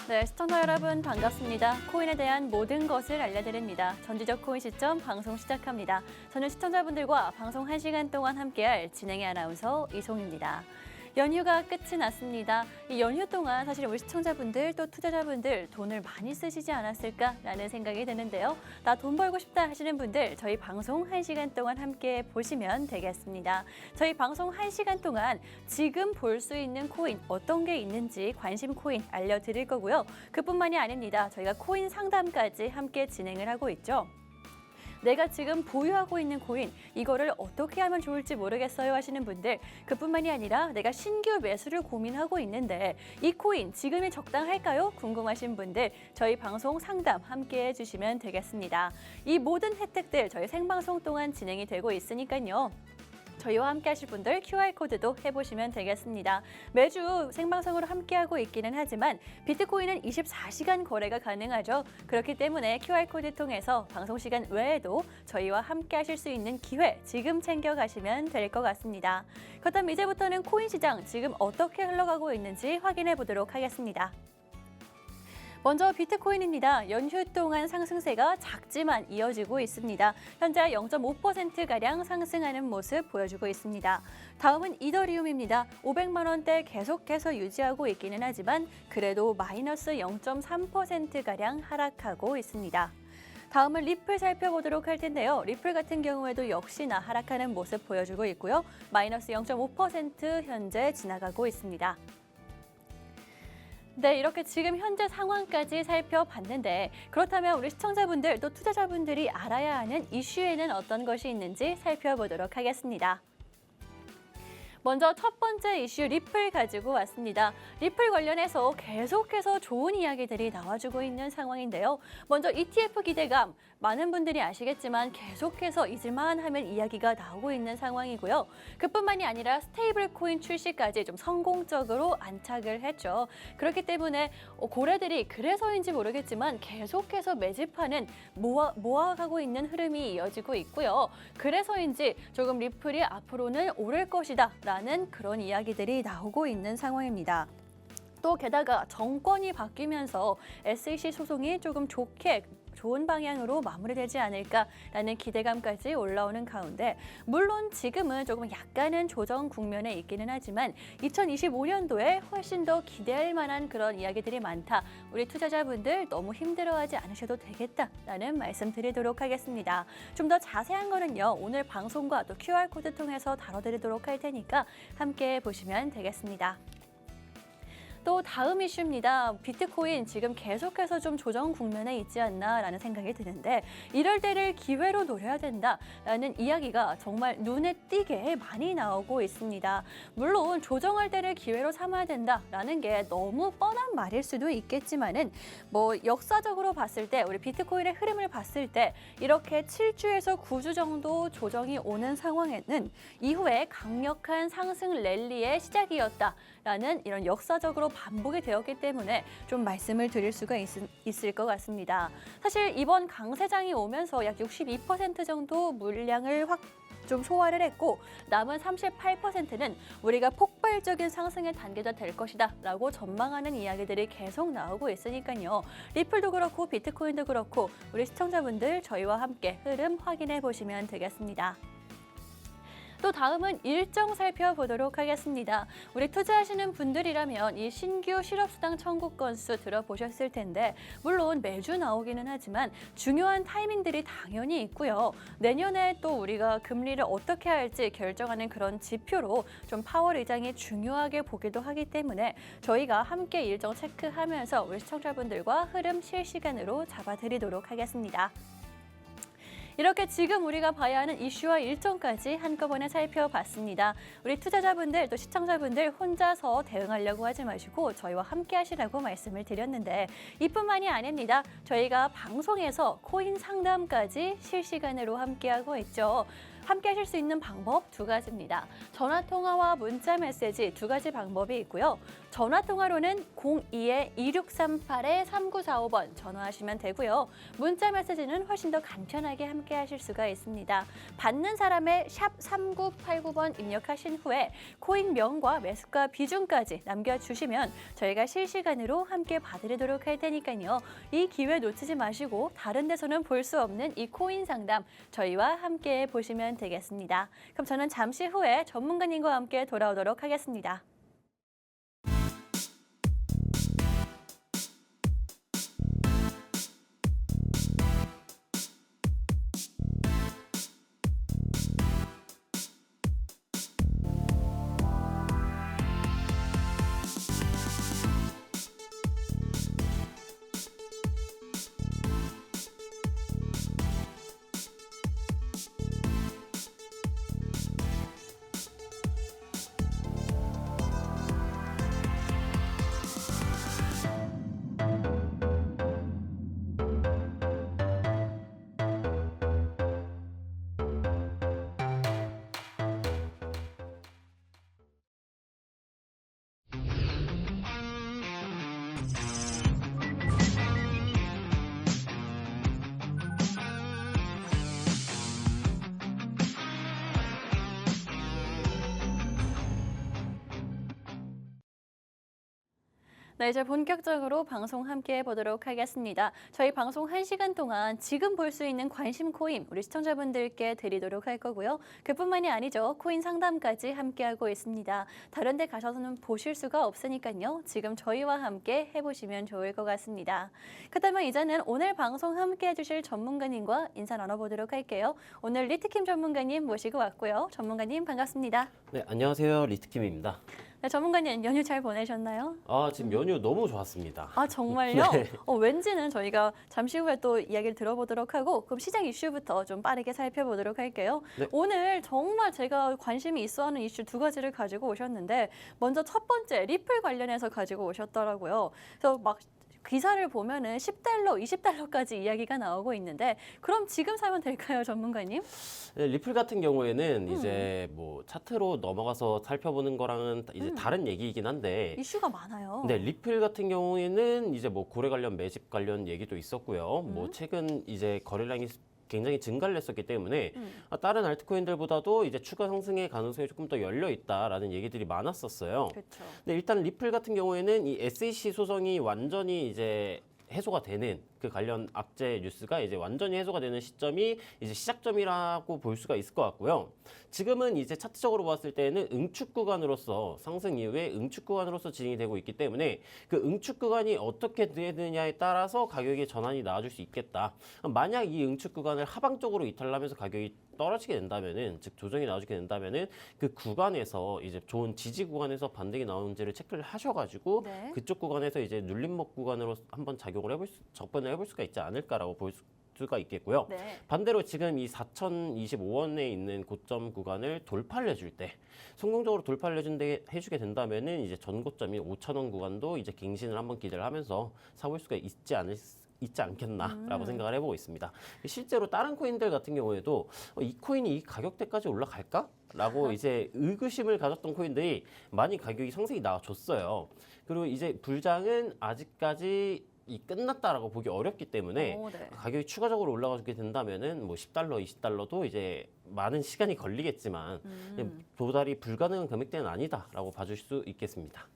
네, 시청자 여러분 반갑습니다. 코인에 대한 모든 것을 알려드립니다. 전지적 코인 시점 방송 시작합니다. 저는 시청자분들과 방송 1시간 동안 함께할 진행의 아나운서 이송입니다. 연휴가 끝이 났습니다. 이 연휴 동안 사실 우리 시청자분들 또 투자자분들 돈을 많이 쓰시지 않았을까라는 생각이 드는데요. 나 돈 벌고 싶다 하시는 분들 저희 방송 1시간 동안 함께 보시면 되겠습니다. 저희 방송 1시간 동안 지금 볼 수 있는 코인 어떤 게 있는지 관심 코인 알려드릴 거고요. 그뿐만이 아닙니다. 저희가 코인 상담까지 함께 진행을 하고 있죠. 내가 지금 보유하고 있는 코인, 이거를 어떻게 하면 좋을지 모르겠어요 하시는 분들, 그뿐만이 아니라 내가 신규 매수를 고민하고 있는데 이 코인 지금이 적당할까요? 궁금하신 분들 저희 방송 상담 함께 해주시면 되겠습니다. 이 모든 혜택들 저희 생방송 동안 진행이 되고 있으니까요. 저희와 함께 하실 분들 QR코드도 해보시면 되겠습니다. 매주 생방송으로 함께하고 있기는 하지만 비트코인은 24시간 거래가 가능하죠. 그렇기 때문에 QR코드 통해서 방송 시간 외에도 저희와 함께 하실 수 있는 기회 지금 챙겨가시면 될 것 같습니다. 그렇다면 이제부터는 코인 시장 지금 어떻게 흘러가고 있는지 확인해 보도록 하겠습니다. 먼저 비트코인입니다. 연휴 동안 상승세가 작지만 이어지고 있습니다. 현재 0.5%가량 상승하는 모습 보여주고 있습니다. 다음은 이더리움입니다. 500만 원대 계속해서 유지하고 있기는 하지만 그래도 마이너스 0.3%가량 하락하고 있습니다. 다음은 리플 살펴보도록 할 텐데요. 리플 같은 경우에도 역시나 하락하는 모습 보여주고 있고요. 마이너스 0.5% 현재 지나가고 있습니다. 네, 이렇게 지금 현재 상황까지 살펴봤는데 그렇다면 우리 시청자분들 또 투자자분들이 알아야 하는 이슈에는 어떤 것이 있는지 살펴보도록 하겠습니다. 먼저 첫 번째 이슈 리플 가지고 왔습니다. 리플 관련해서 계속해서 좋은 이야기들이 나와주고 있는 상황인데요. 먼저 ETF 기대감, 많은 분들이 아시겠지만 계속해서 잊을만 하면 이야기가 나오고 있는 상황이고요. 그뿐만이 아니라 스테이블 코인 출시까지 좀 성공적으로 안착을 했죠. 그렇기 때문에 고래들이 그래서인지 모르겠지만 계속해서 매집하는 모아가고 있는 흐름이 이어지고 있고요. 그래서인지 조금 리플이 앞으로는 오를 것이다 라는 그런 이야기들이 나오고 있는 상황입니다. 또 게다가 정권이 바뀌면서 SEC 소송이 조금 좋은 방향으로 마무리되지 않을까라는 기대감까지 올라오는 가운데 물론 지금은 조금 약간은 조정 국면에 있기는 하지만 2025년도에 훨씬 더 기대할 만한 그런 이야기들이 많다. 우리 투자자분들 너무 힘들어하지 않으셔도 되겠다라는 말씀 드리도록 하겠습니다. 좀 더 자세한 거는요. 오늘 방송과 또 QR코드 통해서 다뤄드리도록 할 테니까 함께 보시면 되겠습니다. 또 다음 이슈입니다. 비트코인 지금 계속해서 좀 조정 국면에 있지 않나라는 생각이 드는데 이럴 때를 기회로 노려야 된다라는 이야기가 정말 눈에 띄게 많이 나오고 있습니다. 물론 조정할 때를 기회로 삼아야 된다라는 게 너무 뻔한 말일 수도 있겠지만은 역사적으로 봤을 때 우리 비트코인의 흐름을 봤을 때 이렇게 7주에서 9주 정도 조정이 오는 상황에는 이후에 강력한 상승 랠리의 시작이었다라는 이런 역사적으로 반복이 되었기 때문에 좀 말씀을 드릴 수가 있을 것 같습니다. 사실 이번 강세장이 오면서 약 62% 정도 물량을 좀 소화를 했고 남은 38%는 우리가 폭발적인 상승의 단계가 될 것이다 라고 전망하는 이야기들이 계속 나오고 있으니까요. 리플도 그렇고 비트코인도 그렇고 우리 시청자분들 저희와 함께 흐름 확인해 보시면 되겠습니다. 또 다음은 일정 살펴보도록 하겠습니다. 우리 투자하시는 분들이라면 이 신규 실업수당 청구 건수 들어보셨을 텐데 물론 매주 나오기는 하지만 중요한 타이밍들이 당연히 있고요. 내년에 또 우리가 금리를 어떻게 할지 결정하는 그런 지표로 좀 파월 의장이 중요하게 보기도 하기 때문에 저희가 함께 일정 체크하면서 우리 시청자분들과 흐름 실시간으로 잡아드리도록 하겠습니다. 이렇게 지금 우리가 봐야 하는 이슈와 일정까지 한꺼번에 살펴봤습니다. 우리 투자자분들 또 시청자분들 혼자서 대응하려고 하지 마시고 저희와 함께 하시라고 말씀을 드렸는데 이뿐만이 아닙니다. 저희가 방송에서 코인 상담까지 실시간으로 함께하고 있죠. 함께 하실 수 있는 방법 두 가지입니다. 전화 통화와 문자 메시지 두 가지 방법이 있고요. 전화 통화로는 02-2638-3945번 전화하시면 되고요. 문자 메시지는 훨씬 더 간편하게 함께 하실 수가 있습니다. 받는 사람의 샵 3989번 입력하신 후에 코인명과 매수가 비중까지 남겨주시면 저희가 실시간으로 함께 봐드리도록 할 테니까요. 이 기회 놓치지 마시고 다른 데서는 볼 수 없는 이 코인 상담 저희와 함께 보시면 되겠습니다. 그럼 저는 잠시 후에 전문가님과 함께 돌아오도록 하겠습니다. 네, 이제 본격적으로 방송 함께 해보도록 하겠습니다. 저희 방송 1시간 동안 지금 볼 수 있는 관심 코인 우리 시청자분들께 드리도록 할 거고요. 그뿐만이 아니죠. 코인 상담까지 함께하고 있습니다. 다른 데 가셔서는 보실 수가 없으니까요. 지금 저희와 함께 해보시면 좋을 것 같습니다. 그렇다면 이제는 오늘 방송 함께 해주실 전문가님과 인사 나눠보도록 할게요. 오늘 리트킴 전문가님 모시고 왔고요. 전문가님 반갑습니다. 네, 안녕하세요. 리트킴입니다. 네, 전문가님 연휴 잘 보내셨나요? 지금 연휴 너무 좋았습니다. 아, 정말요? 네. 왠지는 저희가 잠시 후에 또 이야기를 들어보도록 하고 그럼 시장 이슈부터 좀 빠르게 살펴보도록 할게요. 네. 오늘 정말 제가 관심이 있어하는 이슈 두 가지를 가지고 오셨는데 먼저 첫 번째 리플 관련해서 가지고 오셨더라고요. 그래서 막 기사를 보면은 10달러, 20달러까지 이야기가 나오고 있는데 그럼 지금 사면 될까요, 전문가님? 네, 리플 같은 경우에는 이제 뭐 차트로 넘어가서 살펴보는 거랑은 이제 다른 얘기이긴 한데 이슈가 많아요. 네, 리플 같은 경우에는 이제 뭐 거래 관련 매집 관련 얘기도 있었고요. 뭐 최근 이제 거래량이 굉장히 증가를 했었기 때문에 다른 알트코인들보다도 이제 추가 상승의 가능성이 조금 더 열려 있다라는 얘기들이 많았었어요. 그렇죠. 근데 일단 리플 같은 경우에는 이 SEC 소송이 완전히 이제 해소가 되는 그 관련 악재 뉴스가 이제 완전히 해소가 되는 시점이 이제 시작점이라고 볼 수가 있을 것 같고요. 지금은 이제 차트적으로 봤을 때는 응축 구간으로서 상승 이후에 응축 구간으로서 진행이 되고 있기 때문에 그 응축 구간이 어떻게 되느냐에 따라서 가격의 전환이 나와줄 수 있겠다. 만약 이 응축 구간을 하방적으로 이탈하면서 가격이 떨어지게 된다면은, 즉 조정이 나와주게 된다면은 그 구간에서 이제 좋은 지지 구간에서 반등이 나오는지를 체크를 하셔가지고 네. 그쪽 구간에서 이제 눌림목 구간으로 한번 접근을 해볼 수가 있지 않을까라고 볼 수가 있겠고요. 네. 반대로 지금 이 4,025원에 있는 고점 구간을 돌파를 해줄 때, 성공적으로 돌파를 해주게 된다면은 이제 전고점인 5,000원 구간도 이제 갱신을 한번 기대를 하면서 사볼 수가 있지 않겠나라고 생각을 해보고 있습니다. 실제로 다른 코인들 같은 경우에도 이 코인이 이 가격대까지 올라갈까? 라고 이제 의구심을 가졌던 코인들이 많이 가격이 상승이 나와줬어요. 그리고 이제 불장은 아직까지 끝났다라고 보기 어렵기 때문에 네. 가격이 추가적으로 올라가게 된다면은 뭐 10달러, 20달러도 이제 많은 시간이 걸리겠지만 도달이 불가능한 금액대는 아니다라고 봐줄 수 있겠습니다.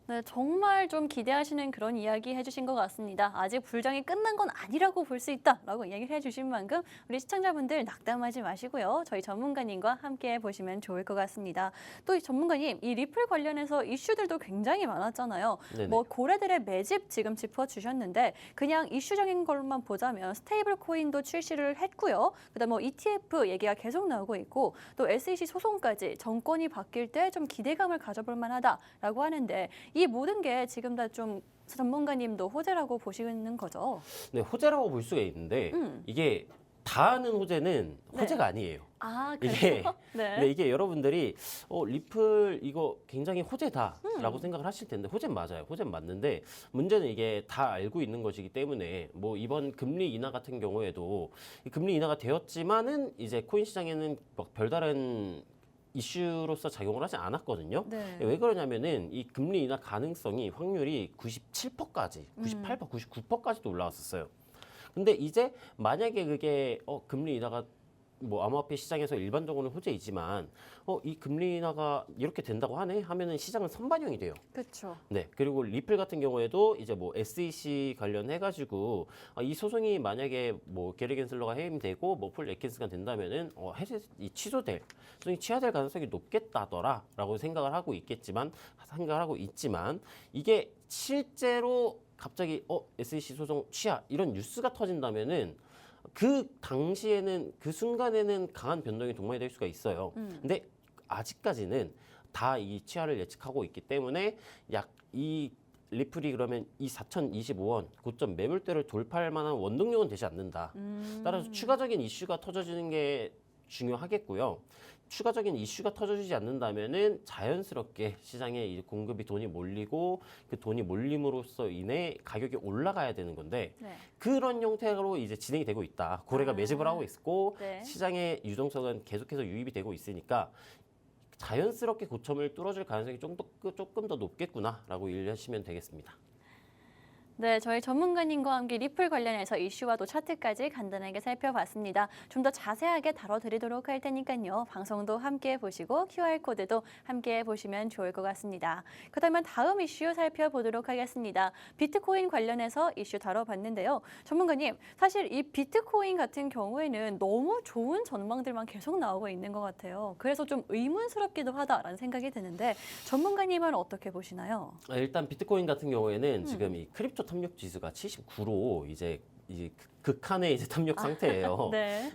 네, 정말 좀 기대하시는 그런 이야기 해주신 것 같습니다. 아직 불장이 끝난 건 아니라고 볼 수 있다라고 이야기를 해주신 만큼 우리 시청자분들 낙담하지 마시고요. 저희 전문가님과 함께 보시면 좋을 것 같습니다. 또 이 전문가님, 이 리플 관련해서 이슈들도 굉장히 많았잖아요. 네네. 뭐 고래들의 매집 지금 짚어주셨는데 그냥 이슈적인 걸로만 보자면 스테이블 코인도 출시를 했고요. 그다음 뭐 ETF 얘기가 계속 나오고 있고 또 SEC 소송까지 정권이 바뀔 때 좀 기대감을 가져볼 만하다라고 하는데 이 모든 게 지금 다 좀 전문가님도 호재라고 보시는 거죠? 네, 호재라고 볼 수가 있는데 이게 다 아는 호재는 네. 호재가 아니에요. 아, 이게 그래요? 네. 네, 이게 여러분들이 리플 이거 굉장히 호재다라고 생각을 하실 텐데 호재는 맞아요. 호재는 맞는데 문제는 이게 다 알고 있는 것이기 때문에 뭐 이번 금리 인하 같은 경우에도 이 금리 인하가 되었지만은 이제 코인 시장에는 막 별다른 이슈로서 작용을 하지 않았거든요. 네. 왜 그러냐면은 이 금리 인하 가능성이 확률이 97%까지, 98%, 99%까지도 올라왔었어요. 근데 이제 만약에 그게 금리 인하가 뭐 암호화폐 시장에서 일반적으로는 호재이지만 이 금리 인하가 이렇게 된다고 하네 하면은 시장은 선반영이 돼요. 그렇죠. 네. 그리고 리플 같은 경우에도 이제 뭐 SEC 관련해 가지고 이 소송이 만약에 뭐 게리 겐슬러가 해임되고 뭐 폴 애킨스가 된다면은 해제 취소될 소송이 취하될 가능성이 높겠다더라라고 생각을 하고 있지만 이게 실제로 갑자기 SEC 소송 취하 이런 뉴스가 터진다면은 그 당시에는 그 순간에는 강한 변동이 동반이 될 수가 있어요. 근데 아직까지는 다 이 취하를 예측하고 있기 때문에 약 이 리플이 그러면 이 4,025원 고점 매물대를 돌파할 만한 원동력은 되지 않는다. 따라서 추가적인 이슈가 터져지는 게 중요하겠고요. 추가적인 이슈가 터져지지 않는다면은 자연스럽게 시장에 이 공급이 돈이 몰리고 그 돈이 몰림으로써 인해 가격이 올라가야 되는 건데 네. 그런 형태로 이제 진행이 되고 있다. 고래가 매집을 하고 있고 네. 시장의 유동성은 계속해서 유입이 되고 있으니까 자연스럽게 고점을 뚫어줄 가능성이 조금 더 높겠구나라고 이해하시면 되겠습니다. 네, 저희 전문가님과 함께 리플 관련해서 이슈와 또 차트까지 간단하게 살펴봤습니다. 좀 더 자세하게 다뤄드리도록 할 테니까요. 방송도 함께 보시고 QR코드도 함께 보시면 좋을 것 같습니다. 그렇다면 다음 이슈 살펴보도록 하겠습니다. 비트코인 관련해서 이슈 다뤄봤는데요. 전문가님, 사실 이 비트코인 같은 경우에는 너무 좋은 전망들만 계속 나오고 있는 것 같아요. 그래서 좀 의문스럽기도 하다라는 생각이 드는데 전문가님은 어떻게 보시나요? 일단 비트코인 같은 경우에는 지금 이 크립토 탐욕 지수가 79로 이제 극한의 이제 탐욕 상태예요. 네.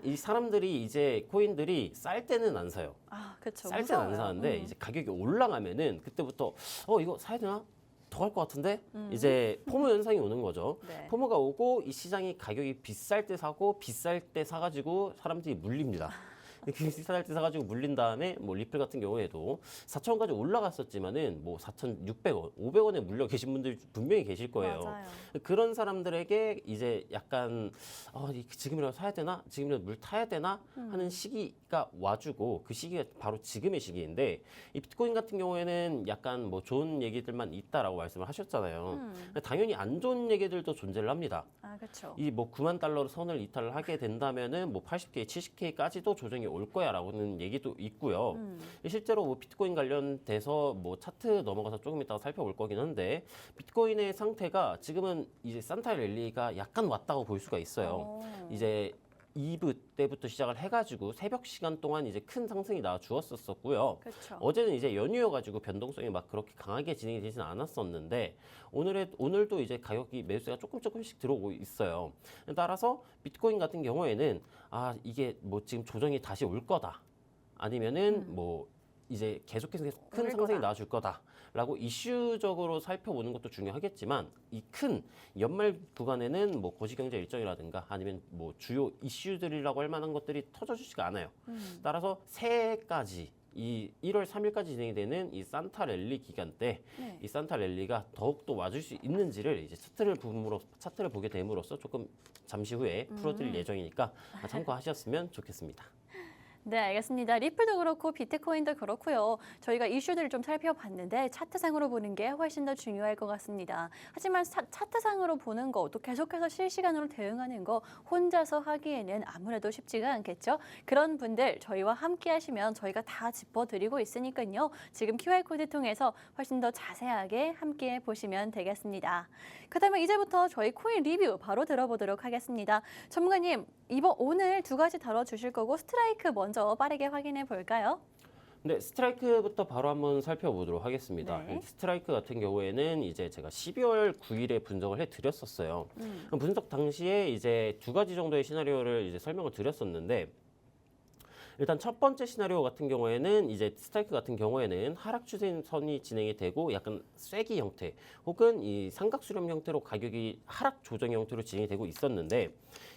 이 사람들이 이제 코인들이 쌀 때는 안 사요. 아, 그렇죠. 쌀 때는 안 사는데 이제 가격이 올라가면은 그때부터 이거 사야 되나? 더 갈 것 같은데 이제 포모 현상이 오는 거죠. 네. 포모가 오고 이 시장이 가격이 비쌀 때 사고 비쌀 때 사가지고 사람들이 물립니다. 비쌀 때 사가지고 물린 다음에 뭐 리플 같은 경우에도 4,000원까지 올라갔었지만은 뭐 4,600원, 500원에 물려 계신 분들 분명히 계실 거예요. 맞아요. 그런 사람들에게 이제 약간 지금이라도 사야 되나? 지금이라도 물 타야 되나? 하는 시기가 와주고 그 시기가 바로 지금의 시기인데 이 비트코인 같은 경우에는 약간 뭐 좋은 얘기들만 있다라고 말씀을 하셨잖아요. 당연히 안 좋은 얘기들도 존재를 합니다. 아, 그렇죠. 이 뭐 9만 달러로 선을 이탈을 하게 된다면은 뭐 80K, 70K까지도 조정이 올 거야라고는 얘기도 있고요. 실제로 뭐 비트코인 관련돼서 뭐 차트 넘어가서 조금 이따가 살펴볼 거긴 한데 비트코인의 상태가 지금은 이제 산타 랠리가 약간 왔다고 볼 수가 있어요. 이제 2부 때부터 시작을 해가지고 새벽 시간 동안 이제 큰 상승이 나와 주었었고요. 그렇죠. 어제는 이제 연휴여가지고 변동성이 막 그렇게 강하게 진행이 되지는 않았었는데 오늘도 이제 가격이 매수세가 조금씩 들어오고 있어요. 따라서 비트코인 같은 경우에는 이게 뭐 지금 조정이 다시 올 거다. 아니면은 뭐 이제 계속해서 큰 상승이 나와줄 거다라고 이슈적으로 살펴보는 것도 중요하겠지만 이 큰 연말 구간에는 뭐 거시경제 일정이라든가 아니면 뭐 주요 이슈들이라고 할 만한 것들이 터져주지가 않아요. 따라서 새해까지 이 1월 3일까지 진행이 되는 이 산타 랠리 기간 때 이 산타 랠리가 더욱더 와줄 수 있는지를 이제 차트를 보게 됨으로써 조금 잠시 후에 풀어드릴 예정이니까 참고하셨으면 좋겠습니다. 네, 알겠습니다. 리플도 그렇고 비트코인도 그렇고요. 저희가 이슈들을 좀 살펴봤는데 차트상으로 보는 게 훨씬 더 중요할 것 같습니다. 하지만 차트상으로 보는 거 또 계속해서 실시간으로 대응하는 거 혼자서 하기에는 아무래도 쉽지가 않겠죠. 그런 분들 저희와 함께 하시면 저희가 다 짚어드리고 있으니까요. 지금 QR코드 통해서 훨씬 더 자세하게 함께 보시면 되겠습니다. 그렇다면 이제부터 저희 코인 리뷰 바로 들어보도록 하겠습니다. 전문가님, 오늘 두 가지 다뤄주실 거고 스트라이크 먼저 빠르게 확인해 볼까요? 네, 스트라이크부터 바로 한번 살펴보도록 하겠습니다. 네. 스트라이크 같은 경우에는 이제 제가 12월 9일에 분석을 해드렸었어요. 분석 당시에 이제 두 가지 정도의 시나리오를 이제 설명을 드렸었는데 일단 첫 번째 시나리오 같은 경우에는 이제 스트라이크 같은 경우에는 하락 추세선이 진행이 되고 약간 쐐기 형태 혹은 이 삼각 수렴 형태로 가격이 하락 조정 형태로 진행이 되고 있었는데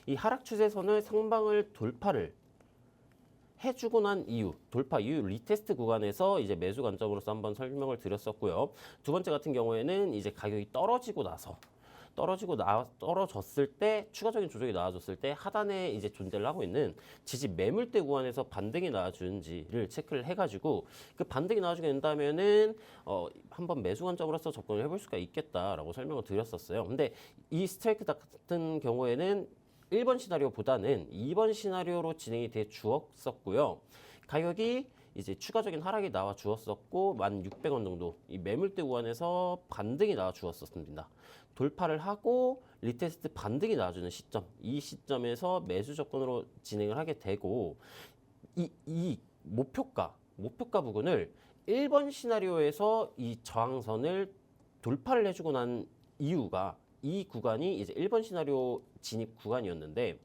이 하락 추세선을 상방을 돌파를 해주고 난 이후 돌파 이후 리테스트 구간에서 이제 매수 관점으로서 한번 설명을 드렸었고요. 두 번째 같은 경우에는 이제 가격이 떨어졌을 때 추가적인 조정이 나와줬을 때 하단에 이제 존재를 하고 있는 지지 매물대 구간에서 반등이 나와주는지를 체크를 해가지고 그 반등이 나와주게 된다면은 한번 매수 관점으로서 접근을 해볼 수가 있겠다라고 설명을 드렸었어요. 근데 이 스트라이크 같은 경우에는 1번 시나리오보다는 2번 시나리오로 진행이 돼 주었었고요. 가격이 이제 추가적인 하락이 나와 주었었고 1,600원 정도 이 매물대 구간에서 반등이 나와 주었었습니다. 돌파를 하고 리테스트 반등이 나와주는 시점, 이 시점에서 매수 접근으로 진행을 하게 되고 이 목표가 부근을 1번 시나리오에서 이 저항선을 돌파를 해주고 난 이유가 이 구간이 이제 1번 시나리오 진입 구간이었는데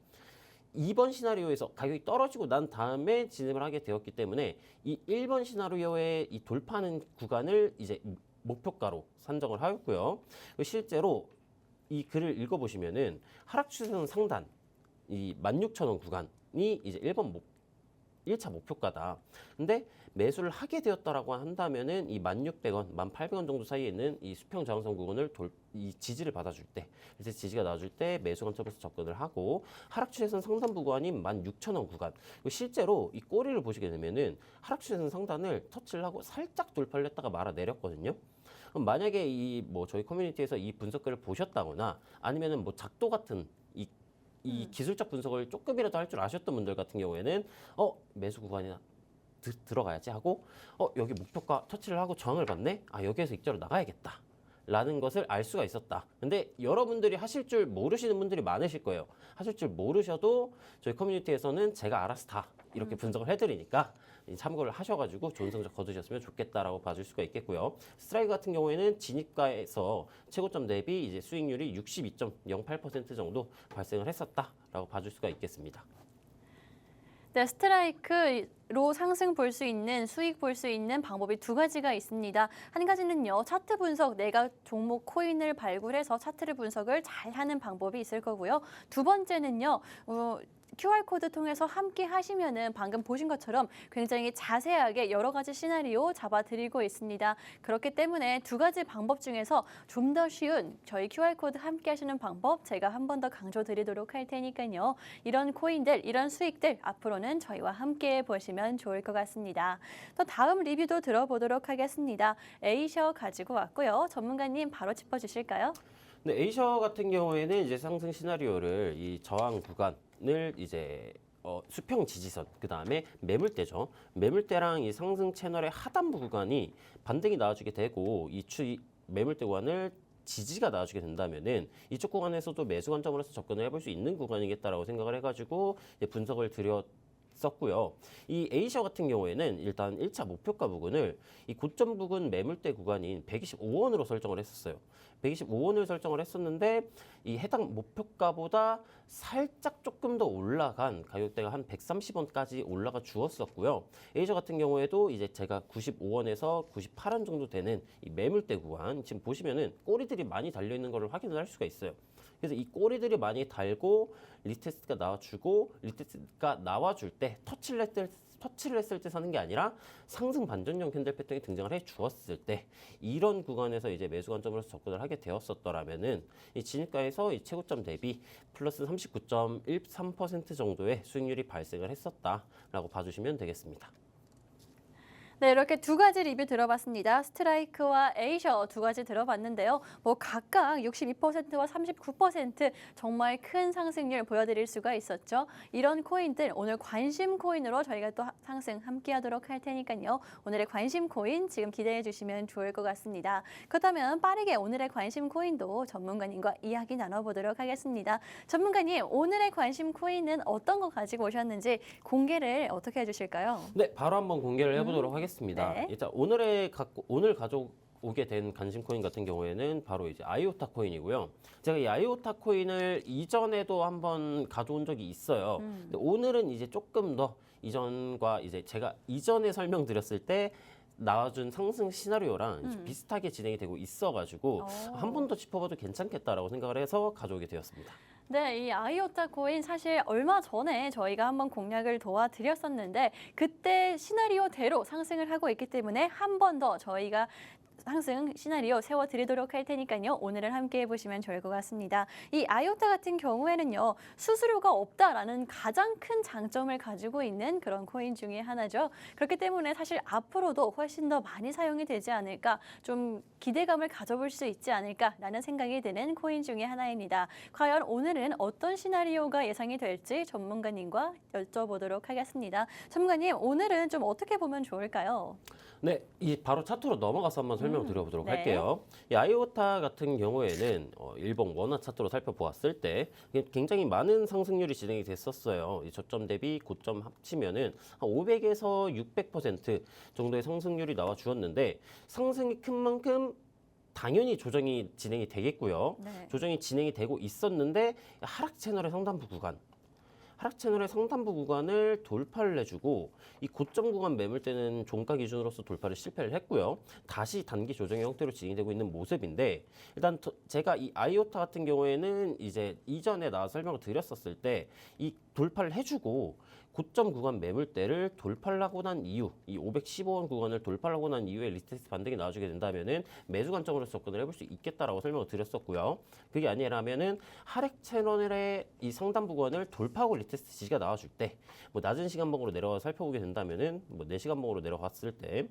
2번 시나리오에서 가격이 떨어지고 난 다음에 진입을 하게 되었기 때문에 이 1번 시나리오의 이 돌파하는 구간을 이제 목표가로 산정을 하였고요. 실제로 이 글을 읽어보시면은 하락 추세선 상단 이 16,000원 구간이 이제 1차 목표가다. 근데 매수를 하게 되었다라고 한다면은 이 1,600원, 1,800원 정도 사이에 있는 이 수평 저항선 구간을 이 지지를 받아줄 때, 이제 지지가 나와줄 때 매수 관점에서 접근을 하고 하락 추세선 상단 구간인 16,000원 구간. 실제로 이 꼬리를 보시게 되면은 하락 추세선 상단을 터치를 하고 살짝 돌파를 했다가 말아 내렸거든요. 그럼 만약에 이 뭐 저희 커뮤니티에서 이 분석글을 보셨다거나 아니면은 뭐 작도 같은 이 기술적 분석을 조금이라도 할 줄 아셨던 분들 같은 경우에는 매수 구간이나 들어가야지 하고 여기 목표가 터치를 하고 저항을 받네. 여기에서 익절로 나가야겠다. 라는 것을 알 수가 있었다. 근데 여러분들이 하실 줄 모르시는 분들이 많으실 거예요. 하실 줄 모르셔도 저희 커뮤니티에서는 제가 알아서 다 이렇게 분석을 해드리니까 참고를 하셔가지고 좋은 성적 거두셨으면 좋겠다라고 봐줄 수가 있겠고요. 스트라이크 같은 경우에는 진입가에서 최고점 대비 이제 수익률이 62.08% 정도 발생을 했었다라고 봐줄 수가 있겠습니다. 네, 스트라이크로 상승 볼 수 있는 수익 볼 수 있는 방법이 두 가지가 있습니다. 한 가지는요, 차트 분석, 내가 종목 코인을 발굴해서 차트를 분석을 잘 하는 방법이 있을 거고요. 두 번째는요, QR코드 통해서 함께 하시면은 방금 보신 것처럼 굉장히 자세하게 여러 가지 시나리오 잡아드리고 있습니다. 그렇기 때문에 두 가지 방법 중에서 좀 더 쉬운 저희 QR코드 함께 하시는 방법 제가 한 번 더 강조드리도록 할 테니까요. 이런 코인들, 이런 수익들 앞으로는 저희와 함께 보시면 좋을 것 같습니다. 또 다음 리뷰도 들어보도록 하겠습니다. 에이셔 가지고 왔고요. 전문가님 바로 짚어주실까요? 네, 에이셔 같은 경우에는 이제 상승 시나리오를 이 저항 구간을 이제 수평 지지선, 그 다음에 매물대죠. 매물대랑 이 상승 채널의 하단부 구간이 반등이 나와주게 되고 이 매물대 구간을 지지가 나와주게 된다면은 이쪽 구간에서도 매수 관점으로서 접근을 해볼 수 있는 구간이겠다라고 생각을 해가지고 이제 분석을 드렸었고요. 이 에이셔 같은 경우에는 일단 1차 목표가 부근을 이 고점 부근 매물대 구간인 125원으로 설정을 했었어요. 125원을 설정을 했었는데 이 해당 목표가보다 살짝 조금 더 올라간 가격대가 한 130원까지 올라가 주었었고요. 에이셔 같은 경우에도 이제 제가 95원에서 98원 정도 되는 이 매물대 구간 지금 보시면은 꼬리들이 많이 달려 있는 것을 확인을 할 수가 있어요. 그래서 이 꼬리들이 많이 달고 리테스트가 나와주고 리테스트가 나와줄 때 터치를 했을 때 사는 게 아니라 상승 반전형 캔들 패턴이 등장을 해 주었을 때 이런 구간에서 이제 매수 관점으로서 접근을 하게 되었었더라면은 이 진입가에서 이 최고점 대비 플러스 39.13% 정도의 수익률이 발생을 했었다라고 봐주시면 되겠습니다. 네, 이렇게 두 가지 리뷰 들어봤습니다. 스트라이크와 에이셔 두 가지 들어봤는데요. 뭐 각각 62%와 39% 정말 큰 상승률 보여드릴 수가 있었죠. 이런 코인들 오늘 관심 코인으로 저희가 또 상승 함께하도록 할 테니까요. 오늘의 관심 코인 지금 기대해 주시면 좋을 것 같습니다. 그렇다면 빠르게 오늘의 관심 코인도 전문가님과 이야기 나눠보도록 하겠습니다. 전문가님, 오늘의 관심 코인은 어떤 거 가지고 오셨는지 공개를 어떻게 해주실까요? 네, 바로 한번 공개를 해보도록 하겠습니다. 네. 일단 오늘 가져온 오게 된 관심 코인 같은 경우에는 바로 이제 아이오타 코인이고요. 제가 이 아이오타 코인을 이전에도 한번 가져온 적이 있어요. 근데 오늘은 이제 조금 더 이전과 이제 제가 이전에 설명드렸을 때 나와준 상승 시나리오랑 이제 비슷하게 진행이 되고 있어가지고 한 번 더 짚어봐도 괜찮겠다라고 생각을 해서 가져오게 되었습니다. 네, 이 아이오타 코인 사실 얼마 전에 저희가 한번 공략을 도와드렸었는데 그때 시나리오대로 상승을 하고 있기 때문에 한 번 더 저희가 상승 시나리오 세워드리도록 할 테니까요. 오늘은 함께 해보시면 좋을 것 같습니다. 이 아이오타 같은 경우에는요. 수수료가 없다라는 가장 큰 장점을 가지고 있는 그런 코인 중에 하나죠. 그렇기 때문에 사실 앞으로도 훨씬 더 많이 사용이 되지 않을까, 좀 기대감을 가져볼 수 있지 않을까라는 생각이 드는 코인 중에 하나입니다. 과연 오늘은 어떤 시나리오가 예상이 될지 전문가님과 여쭤보도록 하겠습니다. 전문가님, 오늘은 좀 어떻게 보면 좋을까요? 네, 이 바로 차트로 넘어가서 한번 설명드려보도록 네. 할게요. 이 아이오타 같은 경우에는 일봉 원화 차트로 살펴보았을 때 굉장히 많은 상승률이 진행이 됐었어요. 이 저점 대비 고점 합치면은 한 500에서 600% 정도의 상승률이 나와 주었는데 상승이 큰 만큼 당연히 조정이 진행이 되겠고요. 네. 조정이 진행이 되고 있었는데 하락 채널의 상단부 구간. 하락 채널의 상단부 구간을 돌파를 해주고 이 고점 구간 매물대는 종가 기준으로서 돌파를 실패를 했고요. 다시 단기 조정의 형태로 진행되고 있는 모습인데 일단 제가 이 아이오타 같은 경우에는 이제 이전에 나와 설명을 드렸었을 때 이 돌파를 해주고 고점 구간 매물대를 돌파를 하고 난 이후 이 515원 구간을 돌파를 하고 난 이후에 리테스트 반등이 나와주게 된다면은 매수 관점으로 접근을 해볼 수 있겠다라고 설명을 드렸었고요. 그게 아니라면은 하락 채널의 이 상단 구간을 돌파하고 리테스트 지지가 나와줄 때 뭐 낮은 시간봉으로 내려가 살펴보게 된다면은 뭐 4시간봉으로 내려갔을 때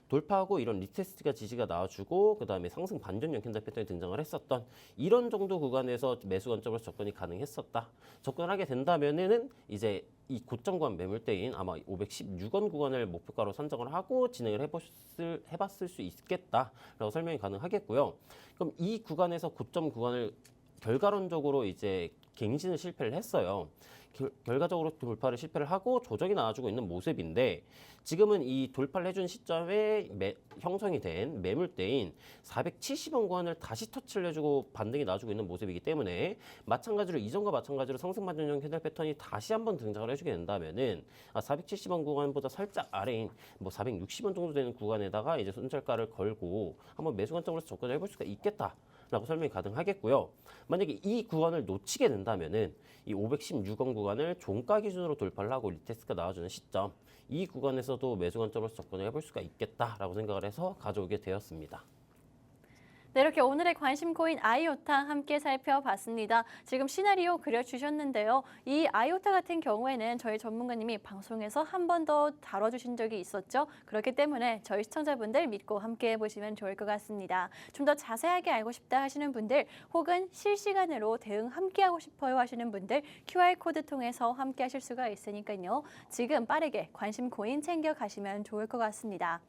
돌파하고 이런 리테스트가 지지가 나와주고 그 다음에 상승 반전형 캔들 패턴이 등장을 했었던 이런 정도 구간에서 매수 관점으로 접근이 가능했었다. 접근을 하게 된다면은 이제 이 고점 구간 매물대인 아마 516원 구간을 목표가로 선정을 하고 진행을 해봤을 수 있겠다라고 설명이 가능하겠고요. 그럼 이 구간에서 고점 구간을 결과론적으로 이제 갱신을 실패를 했어요. 결과적으로 돌파를 실패를 하고 조정이 나와주고 있는 모습인데 지금은 이 돌파를 해준 시점에 형성이 된 매물대인 470원 구간을 다시 터치를 해주고 반등이 나와주고 있는 모습이기 때문에 마찬가지로 이전과 마찬가지로 상승 반전형 캔들 패턴이 다시 한번 등장을 해주게 된다면은 470원 구간보다 살짝 아래인 뭐 460원 정도 되는 구간에다가 이제 손절가를 걸고 한번 매수 관점으로서 접근을 해볼 수가 있겠다. 라고 설명이 가능하겠고요. 만약에 이 구간을 놓치게 된다면은 이 516원 구간을 종가 기준으로 돌파를 하고 리테스트가 나와주는 시점 이 구간에서도 매수 관점으로서 접근을 해볼 수가 있겠다라고 생각을 해서 가져오게 되었습니다. 네, 이렇게 오늘의 관심 코인 아이오타 함께 살펴봤습니다. 지금 시나리오 그려주셨는데요. 이 아이오타 같은 경우에는 저희 전문가님이 방송에서 한 번 더 다뤄주신 적이 있었죠. 그렇기 때문에 저희 시청자분들 믿고 함께 해보시면 좋을 것 같습니다. 좀 더 자세하게 알고 싶다 하시는 분들 혹은 실시간으로 대응 함께 하고 싶어요 하시는 분들 QR코드 통해서 함께 하실 수가 있으니까요. 지금 빠르게 관심 코인 챙겨가시면 좋을 것 같습니다.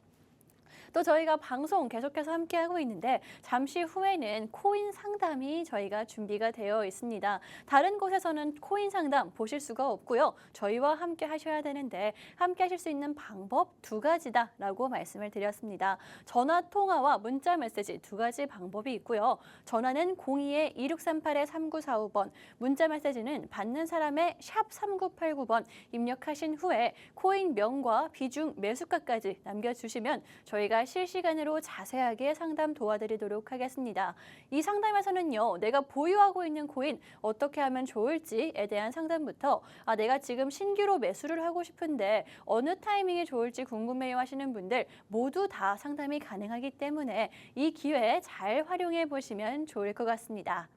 또 저희가 방송 계속해서 함께하고 있는데 잠시 후에는 코인 상담이 저희가 준비가 되어 있습니다. 다른 곳에서는 코인 상담 보실 수가 없고요. 저희와 함께 하셔야 되는데 함께 하실 수 있는 방법 2가지다라고 말씀을 드렸습니다. 전화 통화와 문자 메시지 2가지 방법이 있고요. 전화는 02-2638-3945번, 문자 메시지는 받는 사람의 샵 3989번 입력하신 후에 코인 명과 비중 매수가까지 남겨주시면 저희가 실시간으로 자세하게 상담 도와드리도록 하겠습니다. 이 상담에서는요, 내가 보유하고 있는 코인 어떻게 하면 좋을지에 대한 상담부터 내가 지금 신규로 매수를 하고 싶은데 어느 타이밍이 좋을지 궁금해요 하시는 분들 모두 다 상담이 가능하기 때문에 이 기회 잘 활용해 보시면 좋을 것 같습니다.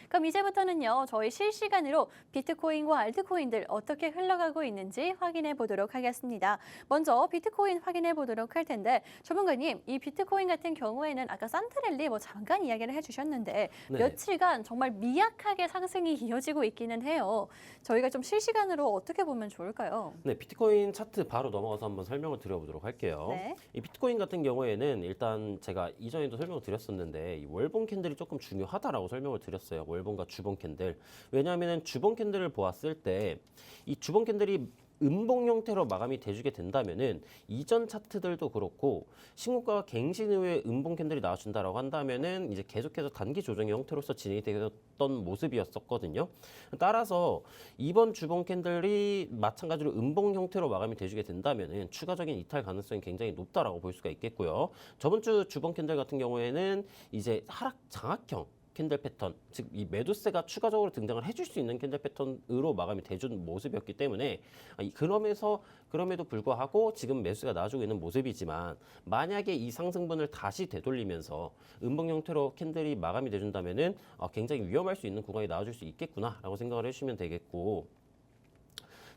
그럼 이제부터는요, 저희 실시간으로 비트코인과 알트코인들 어떻게 흘러가고 있는지 확인해 보도록 하겠습니다. 먼저 비트코인 확인해 보도록 할 텐데, 전문가님, 이 비트코인 같은 경우에는 아까 산트랠리 잠깐 이야기를 해주셨는데 네. 며칠간 정말 미약하게 상승이 이어지고 있기는 해요. 저희가 좀 실시간으로 어떻게 보면 좋을까요? 네, 비트코인 차트 바로 넘어가서 한번 설명을 드려보도록 할게요. 네. 이 비트코인 같은 경우에는 일단 제가 이전에도 설명을 드렸었는데 이 월봉 캔들이 조금 중요하다라고 설명을 드렸어요. 월봉과 주봉 캔들. 왜냐하면 주봉 캔들을 보았을 때 이 주봉 캔들이 음봉 형태로 마감이 돼주게 된다면은 이전 차트들도 그렇고 신고가와 갱신 이후에 음봉 캔들이 나와준다라고 한다면은 이제 계속해서 단기 조정의 형태로서 진행이 되었던 모습이었었거든요. 따라서 이번 주봉 캔들이 마찬가지로 음봉 형태로 마감이 돼주게 된다면은 추가적인 이탈 가능성이 굉장히 높다라고 볼 수가 있겠고요. 저번 주 주봉 캔들 같은 경우에는 이제 하락 장악형 캔들 패턴, 즉 이 매도세가 추가적으로 등장을 해줄 수 있는 캔들 패턴으로 마감이 돼준 모습이었기 때문에 그럼에도 불구하고 지금 매수가 나와주고 있는 모습이지만 만약에 이 상승분을 다시 되돌리면서 음봉 형태로 캔들이 마감이 돼준다면은 굉장히 위험할 수 있는 구간이 나와줄 수 있겠구나라고 생각을 해주시면 되겠고.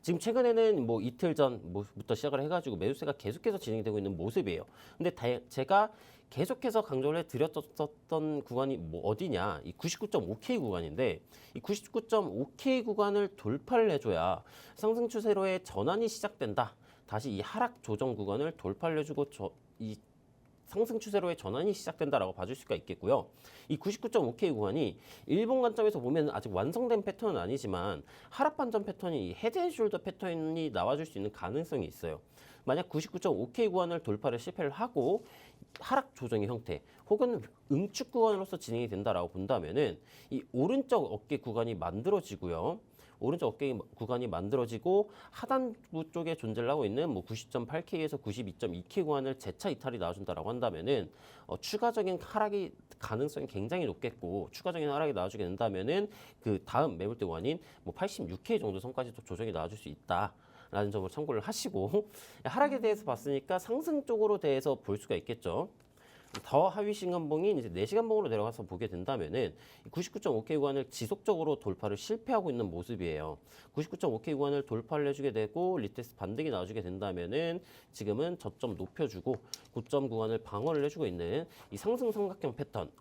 지금 최근에는 뭐 이틀 전부터 시작을 해가지고 매수세가 계속해서 진행이 되고 있는 모습이에요. 근데 제가 계속해서 강조를 해드렸었던 구간이 뭐 어디냐, 이 99.5K 구간인데 이 99.5K 구간을 돌파를 해줘야 상승 추세로의 전환이 시작된다. 다시 이 하락 조정 구간을 돌파를 해주고 이 상승 추세로의 전환이 시작된다라고 봐줄 수가 있겠고요. 이 99.5K 구간이 일본 관점에서 보면 아직 완성된 패턴은 아니지만 하락 반전 패턴이 헤드 앤 숄더 패턴이 나와줄 수 있는 가능성이 있어요. 만약 99.5K 구간을 돌파를 실패를 하고 하락 조정의 형태 혹은 응축 구간으로서 진행이 된다라고 본다면은 이 오른쪽 어깨 구간이 만들어지고요. 오른쪽 어깨 구간이 만들어지고 하단부 쪽에 존재를 하고 있는 뭐 90.8K에서 92.2K 구간을 재차 이탈이 나와준다라고 한다면은 추가적인 하락이 가능성이 굉장히 높겠고 추가적인 하락이 나와주게 된다면은 그 다음 매물대 구간인 뭐 86K 정도 선까지도 조정이 나와줄 수 있다. 라는 점을 참고를 하시고 하락에 대해서 봤으니까 상승 쪽으로 대해서 볼 수가 있겠죠. 더 하위 시간봉이 이제 4시간봉으로 내려가서 보게 된다면은 99.5K 구간을 지속적으로 돌파를 실패하고 있는 모습이에요. 99.5K 구간을 돌파를 해주게 되고 리테스트 반등이 나와주게 된다면은 지금은 저점 높여주고 고점 구간을 방어를 해주고 있는 이 상승 삼각형 패턴.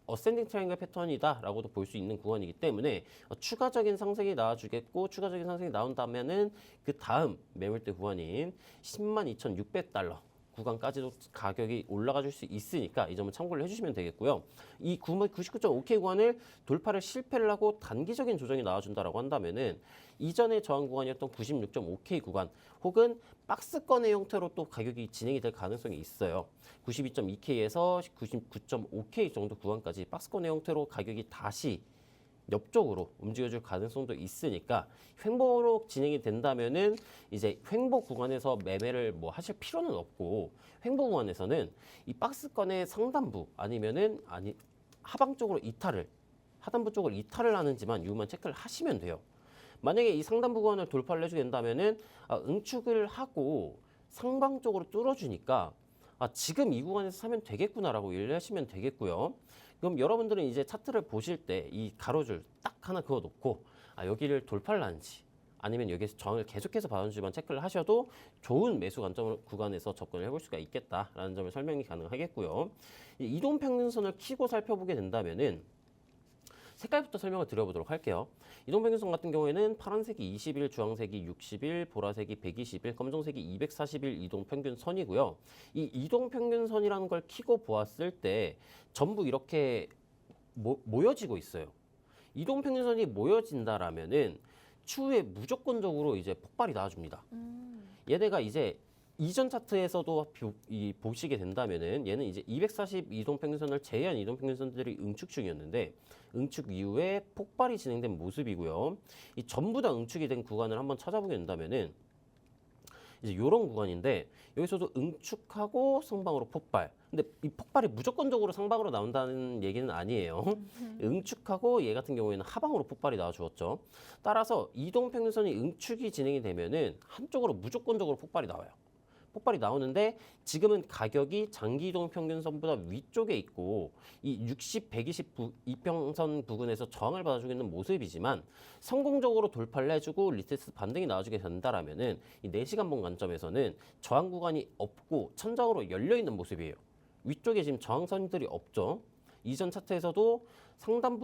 어센딩 트라이앵글 패턴이다라고도 볼 수 있는 구간이기 때문에 추가적인 상승이 나와주겠고 추가적인 상승이 나온다면은 그 다음 매물대 구간인 102,600달러 구간까지도 가격이 올라가 줄 수 있으니까 이 점을 참고를 해주시면 되겠고요. 이 99.5K 구간을 돌파를 실패를 하고 단기적인 조정이 나와준다라고 한다면은 이전의 저항 구간이었던 96.5K 구간 혹은 박스권의 형태로 또 가격이 진행이 될 가능성이 있어요. 92.2K에서 99.5K 정도 구간까지 박스권의 형태로 가격이 다시 옆쪽으로 움직여줄 가능성도 있으니까 횡보로 진행이 된다면은 이제 횡보 구간에서 매매를 뭐 하실 필요는 없고 횡보 구간에서는 이 박스권의 상단부 아니면은 하방 쪽으로 하단부 쪽으로 이탈을 하는지만 이유만 체크를 하시면 돼요. 만약에 이 상단부 구간을 돌파를 해주게 된다면은 응축을 하고 상방 쪽으로 뚫어주니까 지금 이 구간에서 사면 되겠구나라고 이해하시면 되겠고요. 그럼 여러분들은 이제 차트를 보실 때 이 가로줄 딱 하나 그어 놓고 여기를 돌파를 하는지 아니면 여기에서 저항을 계속해서 받아주지만 체크를 하셔도 좋은 매수 관점 구간에서 접근을 해볼 수가 있겠다라는 점을 설명이 가능하겠고요. 이동평균선을 키고 살펴보게 된다면은 색깔부터 설명을 드려보도록 할게요. 이동평균선 같은 경우에는 파란색이 20일, 주황색이 60일, 보라색이 120일, 검정색이 240일 이동평균선이고요. 이 이동평균선이라는 걸 키고 보았을 때 전부 이렇게 모여지고 있어요. 이동평균선이 모여진다라면은 추후에 무조건적으로 이제 폭발이 나와줍니다. 얘네가 이제 이전 차트에서도 보시게 된다면은 얘는 이제 240 이동평균선을 제외한 이동평균선들이 응축 중이었는데 응축 이후에 폭발이 진행된 모습이고요. 이 전부 다 응축이 된 구간을 한번 찾아보게 된다면은 이제 이런 구간인데 여기서도 응축하고 상방으로 폭발. 근데 이 폭발이 무조건적으로 상방으로 나온다는 얘기는 아니에요. 응축하고 얘 같은 경우에는 하방으로 폭발이 나와 주었죠. 따라서 이동평균선이 응축이 진행이 되면은 한쪽으로 무조건적으로 폭발이 나와요. 폭발이 나오는데 지금은 가격이 장기 이동 평균선보다 위쪽에 있고 이 60, 120 이평선 부근에서 저항을 받아주고 있는 모습이지만 성공적으로 돌파를 해주고 리테스트 반등이 나와주게 된다라면은 이 4시간봉 관점에서는 저항 구간이 없고 천장으로 열려 있는 모습이에요. 위쪽에 지금 저항선들이 없죠. 이전 차트에서도 상단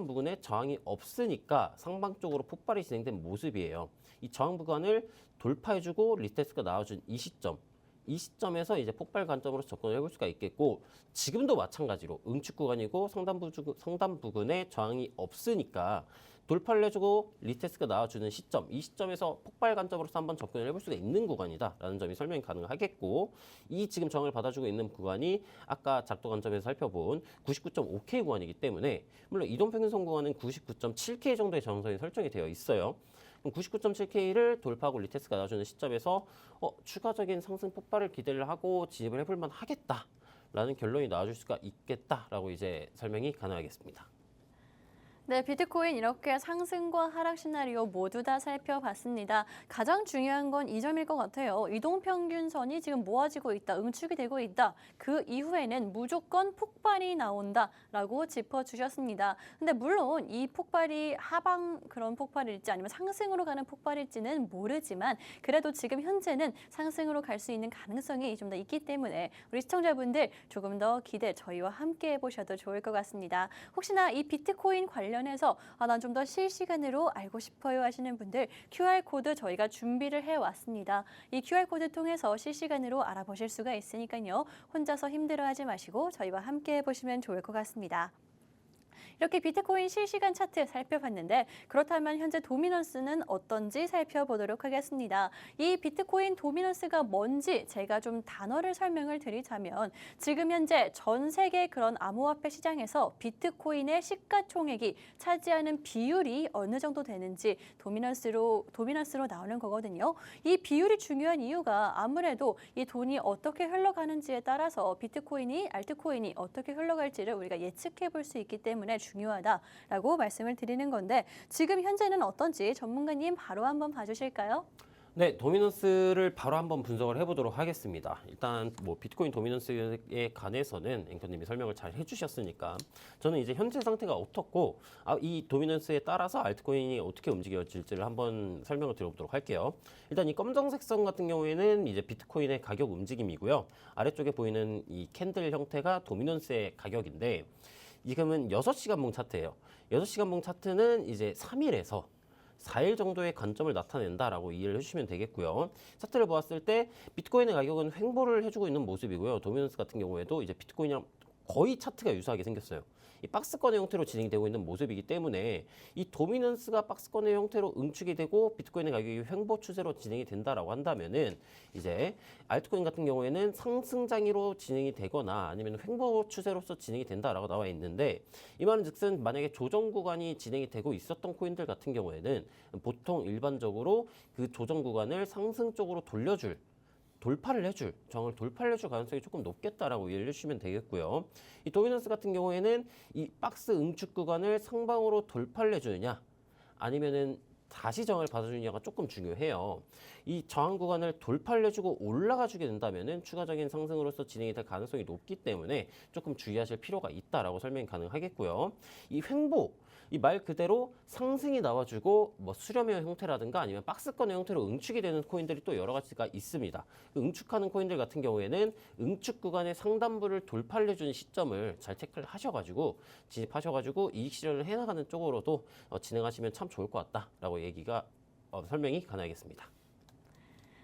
부근에 저항이 없으니까 상방 쪽으로 폭발이 진행된 모습이에요. 이 저항 구간을 돌파해주고 리테스트가 나와준 이 시점, 이 시점에서 이제 폭발 관점으로 접근을 해볼 수가 있겠고 지금도 마찬가지로 응축 구간이고 상단 부근에 저항이 없으니까 돌파를 해주고 리테스트가 나와주는 시점, 이 시점에서 폭발 관점으로서 한번 접근을 해볼 수가 있는 구간이다라는 점이 설명이 가능하겠고 이 지금 저항을 받아주고 있는 구간이 아까 작도 관점에서 살펴본 99.5K 구간이기 때문에 물론 이동평균선 구간은 99.7K 정도의 저항선이 설정이 되어 있어요. 그럼 99.7K를 돌파하고 리테스트가 나와주는 시점에서 추가적인 상승 폭발을 기대를 하고 진입을 해볼 만 하겠다라는 결론이 나와줄 수가 있겠다라고 이제 설명이 가능하겠습니다. 네, 비트코인 이렇게 상승과 하락 시나리오 모두 다 살펴봤습니다. 가장 중요한 건 이 점일 것 같아요. 이동평균선이 지금 모아지고 있다, 응축이 되고 있다. 그 이후에는 무조건 폭발이 나온다라고 짚어주셨습니다. 근데 물론 이 폭발이 하방 그런 폭발일지 아니면 상승으로 가는 폭발일지는 모르지만 그래도 지금 현재는 상승으로 갈 수 있는 가능성이 좀 더 있기 때문에 우리 시청자분들 조금 더 기대 저희와 함께 해보셔도 좋을 것 같습니다. 혹시나 이 비트코인 관련해서 난 좀 더 실시간으로 알고 싶어요 하시는 분들 QR코드 저희가 준비를 해왔습니다. 이 QR코드 통해서 실시간으로 알아보실 수가 있으니까요. 혼자서 힘들어하지 마시고 저희와 함께 해보시면 좋을 것 같습니다. 이렇게 비트코인 실시간 차트 살펴봤는데 그렇다면 현재 도미넌스는 어떤지 살펴보도록 하겠습니다. 이 비트코인 도미넌스가 뭔지 제가 좀 단어를 설명을 드리자면 지금 현재 전 세계 그런 암호화폐 시장에서 비트코인의 시가총액이 차지하는 비율이 어느 정도 되는지 도미넌스로 나오는 거거든요. 이 비율이 중요한 이유가 아무래도 이 돈이 어떻게 흘러가는지에 따라서 비트코인이 알트코인이 어떻게 흘러갈지를 우리가 예측해 볼 수 있기 때문에 중요하다라고 말씀을 드리는 건데 지금 현재는 어떤지 전문가님 바로 한번 봐주실까요? 네, 도미넌스를 바로 한번 분석을 해보도록 하겠습니다. 일단 뭐 비트코인 도미넌스에 관해서는 앵커님이 설명을 잘 해주셨으니까 저는 이제 현재 상태가 어떻고 이 도미넌스에 따라서 알트코인이 어떻게 움직여질지를 한번 설명을 드려보도록 할게요. 일단 이 검정색 선 같은 경우에는 이제 비트코인의 가격 움직임이고요. 아래쪽에 보이는 이 캔들 형태가 도미넌스의 가격인데 지금은 6시간봉 차트예요. 6시간봉 차트는 이제 3일에서 4일 정도의 관점을 나타낸다라고 이해를 해주시면 되겠고요. 차트를 보았을 때 비트코인의 가격은 횡보를 해주고 있는 모습이고요. 도미넌스 같은 경우에도 이제 비트코인이랑 거의 차트가 유사하게 생겼어요. 이 박스권의 형태로 진행되고 있는 모습이기 때문에 이 도미넌스가 박스권의 형태로 응축이 되고 비트코인의 가격이 횡보 추세로 진행이 된다라고 한다면은 이제 알트코인 같은 경우에는 상승장으로 진행이 되거나 아니면 횡보 추세로서 진행이 된다라고 나와 있는데 이 말은 즉슨 만약에 조정 구간이 진행이 되고 있었던 코인들 같은 경우에는 보통 일반적으로 그 조정 구간을 상승 쪽으로 저항을 돌파를 해줄 가능성이 조금 높겠다라고 이해를 해주시면 되겠고요. 이 도미넌스 같은 경우에는 이 박스 응축 구간을 상방으로 돌파를 해주느냐 아니면은 다시 저항을 받아주느냐가 조금 중요해요. 이 저항 구간을 돌파를 해주고 올라가주게 된다면은 추가적인 상승으로서 진행이 될 가능성이 높기 때문에 조금 주의하실 필요가 있다라고 설명이 가능하겠고요. 이 횡보, 이 말 그대로 상승이 나와주고 뭐 수렴의 형태라든가 아니면 박스권의 형태로 응축이 되는 코인들이 또 여러 가지가 있습니다. 그 응축하는 코인들 같은 경우에는 응축 구간의 상단부를 돌파를 해주는 시점을 잘 체크를 하셔가지고 진입하셔가지고 이익 실현을 해나가는 쪽으로도 진행하시면 참 좋을 것 같다라고 설명이 가능하겠습니다.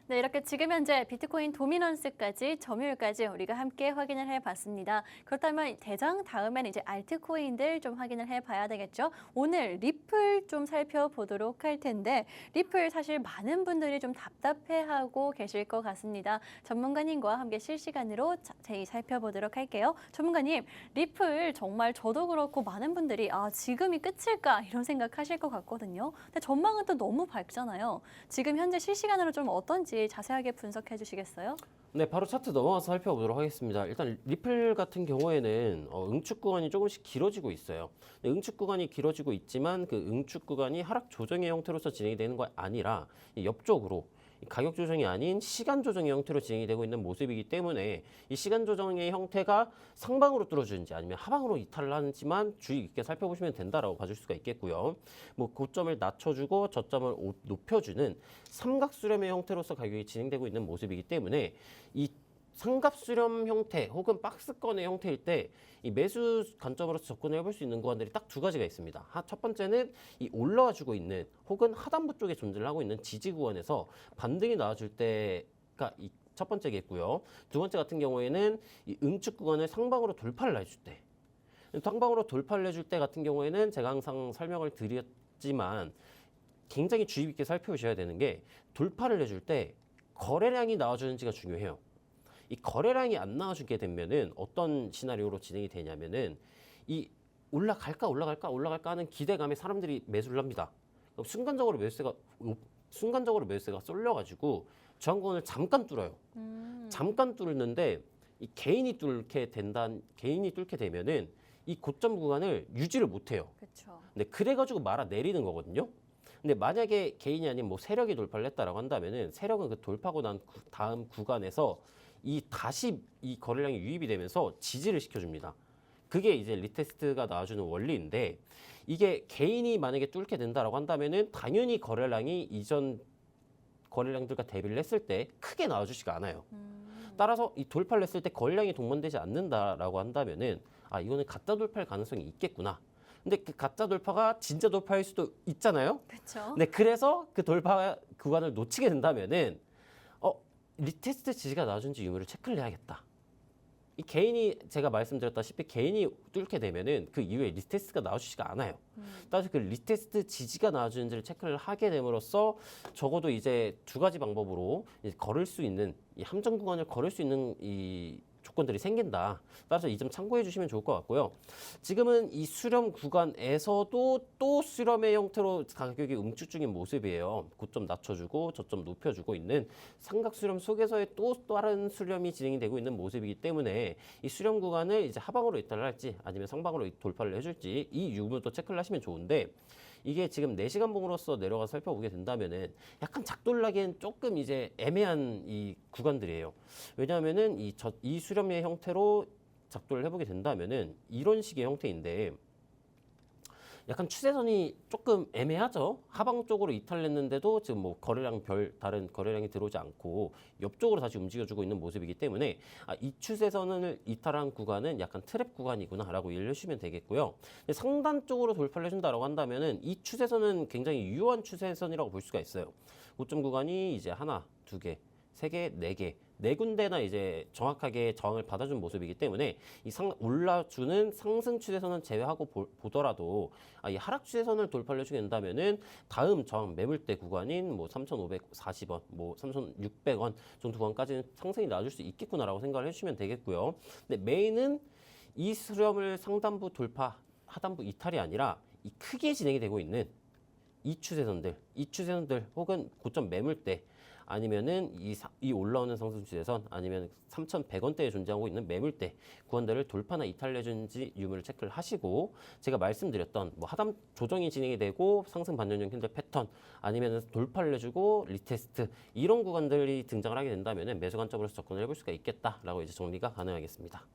네, 이렇게 지금 현재 비트코인 도미넌스까지 점유율까지 우리가 함께 확인을 해봤습니다. 그렇다면 대장 다음에는 이제 알트코인들 좀 확인을 해봐야 되겠죠. 오늘 리플 좀 살펴보도록 할 텐데 리플 사실 많은 분들이 좀 답답해하고 계실 것 같습니다. 전문가님과 함께 실시간으로 자세히 살펴보도록 할게요. 전문가님, 리플 정말 저도 그렇고 많은 분들이 지금이 끝일까 이런 생각하실 것 같거든요. 근데 전망은 또 너무 밝잖아요. 지금 현재 실시간으로 좀 어떤지 자세하게 분석해 주시겠어요? 네, 바로 차트 넘어가서 살펴보도록 하겠습니다. 일단 리플 같은 경우에는 응축 구간이 조금씩 길어지고 있어요. 응축 구간이 길어지고 있지만 그 응축 구간이 하락 조정의 형태로서 진행이 되는 거 아니라 옆쪽으로 가격 조정이 아닌 시간 조정의 형태로 진행이 되고 있는 모습이기 때문에 이 시간 조정의 형태가 상방으로 뚫어주는지 아니면 하방으로 이탈을 하는지만 주의 깊게 살펴보시면 된다라고 봐줄 수가 있겠고요. 뭐 고점을 낮춰주고 저점을 높여주는 삼각 수렴의 형태로서 가격이 진행되고 있는 모습이기 때문에 이 삼각 수렴 형태 혹은 박스권의 형태일 때 이 매수 관점으로서 접근을 해볼 수 있는 구간들이 딱 두 가지가 있습니다. 첫 번째는 이 올라와 주고 있는 혹은 하단부 쪽에 존재를 하고 있는 지지 구간에서 반등이 나와줄 때가 첫 번째겠고요. 두 번째 같은 경우에는 이 응축 구간을 상방으로 돌파를 해줄 때, 상방으로 돌파를 해줄 때 같은 경우에는 제가 항상 설명을 드렸지만 굉장히 주의 깊게 살펴보셔야 되는 게 돌파를 해줄 때 거래량이 나와주는지가 중요해요. 이 거래량이 안 나와주게 되면은 어떤 시나리오로 진행이 되냐면은 이 올라갈까 하는 기대감에 사람들이 매수를 합니다. 그럼 순간적으로 매수세가 쏠려가지고 저항권을 잠깐 뚫어요. 잠깐 뚫는데 이 개인이 뚫게 되면은 이 고점 구간을 유지를 못해요. 그렇죠. 근데 그래가지고 말아 내리는 거거든요. 근데 만약에 개인이 아닌 뭐 세력이 돌파를 했다라고 한다면은 세력은 그 돌파하고 난 다음 구간에서 다시 이 거래량이 유입이 되면서 지지를 시켜줍니다. 그게 이제 리테스트가 나와주는 원리인데 이게 개인이 만약에 뚫게 된다라고 한다면은 당연히 거래량이 이전 거래량들과 대비를 했을 때 크게 나와주지가 않아요. 따라서 이 돌파를 했을 때 거래량이 동반되지 않는다라고 한다면은 이거는 가짜 돌파할 가능성이 있겠구나. 근데 그 가짜 돌파가 진짜 돌파일 수도 있잖아요. 그렇죠. 네, 그래서 그 돌파 구간을 놓치게 된다면은 리테스트 지지가 나와준지 유무를 체크를 해야겠다. 이 개인이 제가 말씀드렸다시피 개인이 뚫게 되면은 그 이후에 리테스트가 나와주지가 않아요. 따라서 그 리테스트 지지가 나와주는지를 체크를 하게 됨으로써 적어도 이제 두 가지 방법으로 이제 걸을 수 있는 이 함정 구간을 걸을 수 있는 이 조건들이 생긴다. 따라서 이 점 참고해 주시면 좋을 것 같고요. 지금은 이 수렴 구간에서도 또 수렴의 형태로 가격이 응축 중인 모습이에요. 고점 낮춰주고 저점 높여주고 있는 삼각 수렴 속에서의 또 다른 수렴이 진행이 되고 있는 모습이기 때문에 이 수렴 구간을 이제 하방으로 이탈을 할지 아니면 상방으로 돌파를 해줄지 이 유무도 체크를 하시면 좋은데 이게 지금 4시간 봉으로서 내려가 살펴보게 된다면은 약간 작돌나기엔 조금 이제 애매한 이 구간들이에요. 왜냐하면은 이 수렴의 형태로 작도를 해보게 된다면은 이런 식의 형태인데 약간 추세선이 조금 애매하죠. 하방 쪽으로 이탈했는데도 지금 뭐 다른 거래량이 들어오지 않고 옆쪽으로 다시 움직여주고 있는 모습이기 때문에 이 추세선을 이탈한 구간은 약간 트랩 구간이구나라고 이해를 해주시면 되겠고요. 상단 쪽으로 돌파를 해준다라고 한다면은 이 추세선은 굉장히 유효한 추세선이라고 볼 수가 있어요. 고점 구간이 이제 하나, 두 개, 세 개, 네 개. 네 군데나 이제 정확하게 저항을 받아준 모습이기 때문에 올라주는 상승 추세선은 제외하고 보더라도 이 하락 추세선을 돌파를 해주게 된다면은 다음 저항 매물대 구간인 뭐 3,540원, 뭐 3,600원 정도 구간까지는 상승이 나와줄 수 있겠구나라고 생각을 해주시면 되겠고요. 근데 메인은 이 수렴을 상단부 돌파, 하단부 이탈이 아니라 이 크게 진행이 되고 있는 이 추세선들 혹은 고점 매물대 아니면은 이 올라오는 상승 추세선 아니면 3,100원대에 존재하고 있는 매물대 구간들을 돌파나 이탈해준지 유무를 체크를 하시고 제가 말씀드렸던 뭐 하단 조정이 진행이 되고 상승 반전형 캔들 패턴 아니면 돌파를 해주고 리테스트 이런 구간들이 등장을 하게 된다면은 매수 관점으로서 접근을 해볼 수가 있겠다라고 이제 정리가 가능하겠습니다.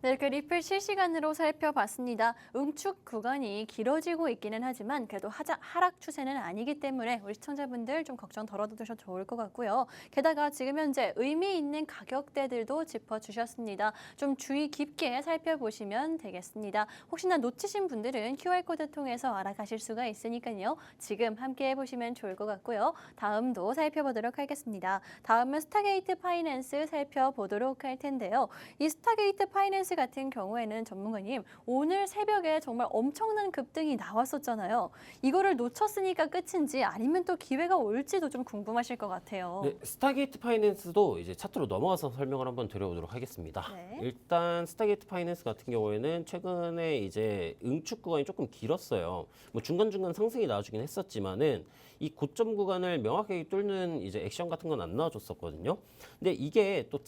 네, 이렇게 리플 실시간으로 살펴봤습니다. 응축 구간이 길어지고 있기는 하지만 그래도 하락 추세는 아니기 때문에 우리 시청자분들 좀 걱정 덜어두셔도 좋을 것 같고요. 게다가 지금 현재 의미 있는 가격대들도 짚어주셨습니다. 좀 주의 깊게 살펴보시면 되겠습니다. 혹시나 놓치신 분들은 QR코드 통해서 알아가실 수가 있으니까요. 지금 함께 해보시면 좋을 것 같고요. 다음도 살펴보도록 하겠습니다. 다음은 스타게이트 파이낸스 살펴보도록 할 텐데요. 이 스타게이트 파이낸스 같은 경우에는 전문가님 오늘 새벽에 정말 엄청난 급등이 나왔었잖아요. 이거를 놓쳤으니까 끝인지 아니면 또 기회가 올지도 좀 궁금하실 것 같아요. 네, 스타게이트 파이낸스도 이제 차트로 넘어가서 설명을 한번 드려보도록 하겠습니다. 네. 일단 스타게이트 파이낸스 같은 경우에는 최근에 이제 응축 구간이 조금 길었어요. 뭐 중간중간 상승이 나와주긴 했었지만은 이 고점 구간을 명확하게 뚫는 이제 액션 같은 건 안 나와줬었거든요. 근데 이게 또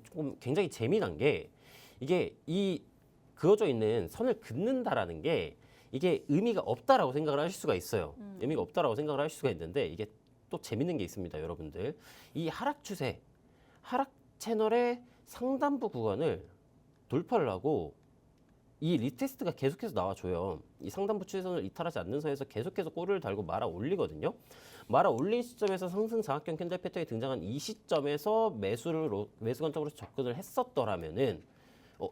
조금 굉장히 재미난 게 이게 그어져 있는 선을 긋는다라는 게 이게 의미가 없다라고 생각을 하실 수가 있어요. 의미가 없다라고 생각을 하실 수가 있는데 이게 또 재밌는 게 있습니다, 여러분들. 이 하락 채널의 상단부 구간을 돌파를 하고 이 리테스트가 계속해서 나와줘요. 이 상단부 추세선을 이탈하지 않는 선에서 계속해서 꼬리를 달고 말아 올리거든요. 말아 올린 시점에서 상승 장악형 캔들 패턴이 등장한 이 시점에서 매수 관점으로 접근을 했었더라면은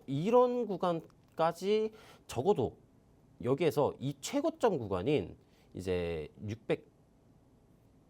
이런 구간까지 적어도 여기에서 이 최고점 구간인 이제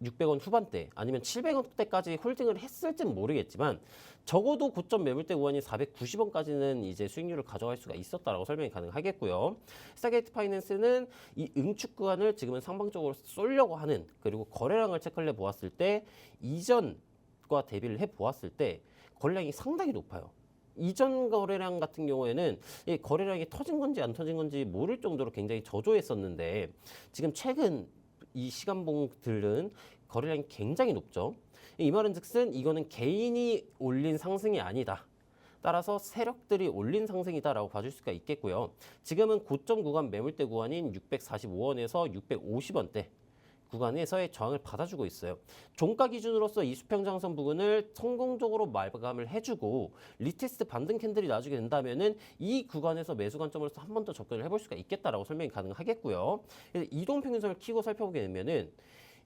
600원 후반대 아니면 700원대까지 홀딩을 했을지는 모르겠지만 적어도 고점 매물대 구간이 490원까지는 이제 수익률을 가져갈 수가 있었다라고 설명이 가능하겠고요. 스타게이트 파이낸스는 이 응축 구간을 지금은 상방적으로 쏠려고 하는, 그리고 거래량을 체크를 해보았을 때 이전과 대비를 해보았을 때 거래량이 상당히 높아요. 이전 거래량 같은 경우에는 이 거래량이 터진 건지 안 터진 건지 모를 정도로 굉장히 저조했었는데 지금 최근 이 시간봉들은 거래량이 굉장히 높죠. 이 말은즉슨 이거는 개인이 올린 상승이 아니다. 따라서 세력들이 올린 상승이다라고 봐줄 수가 있겠고요. 지금은 고점 구간 매물대 구간인 645원에서 650원대 구간에서의 저항을 받아주고 있어요. 종가 기준으로서 이 수평장선 부근을 성공적으로 마감을 해주고 리테스트 반등 캔들이 나중에 된다면은 이 구간에서 매수 관점으로서 한 번 더 접근을 해볼 수가 있겠다라고 설명이 가능하겠고요. 그래서 이동평균선을 키고 살펴보게 되면은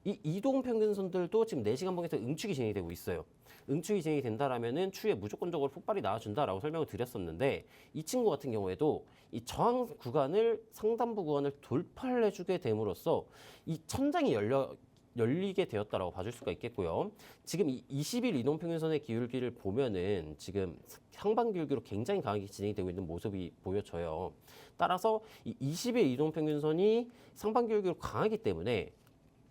이 이동평균선들도 지금 4시간봉에서 응축이 진행이 되고 있어요. 응축이 진행이 된다라면은 추후에 무조건적으로 폭발이 나와준다라고 설명을 드렸었는데 이 친구 같은 경우에도 이 저항 구간을 상단부 구간을 돌파를 해주게 됨으로써 이 천장이 열리게 되었다라고 봐줄 수가 있겠고요. 지금 이 20일 이동평균선의 기울기를 보면은 지금 상반 기울기로 굉장히 강하게 진행이 되고 있는 모습이 보여져요. 따라서 이 20일 이동평균선이 상반 기울기로 강하기 때문에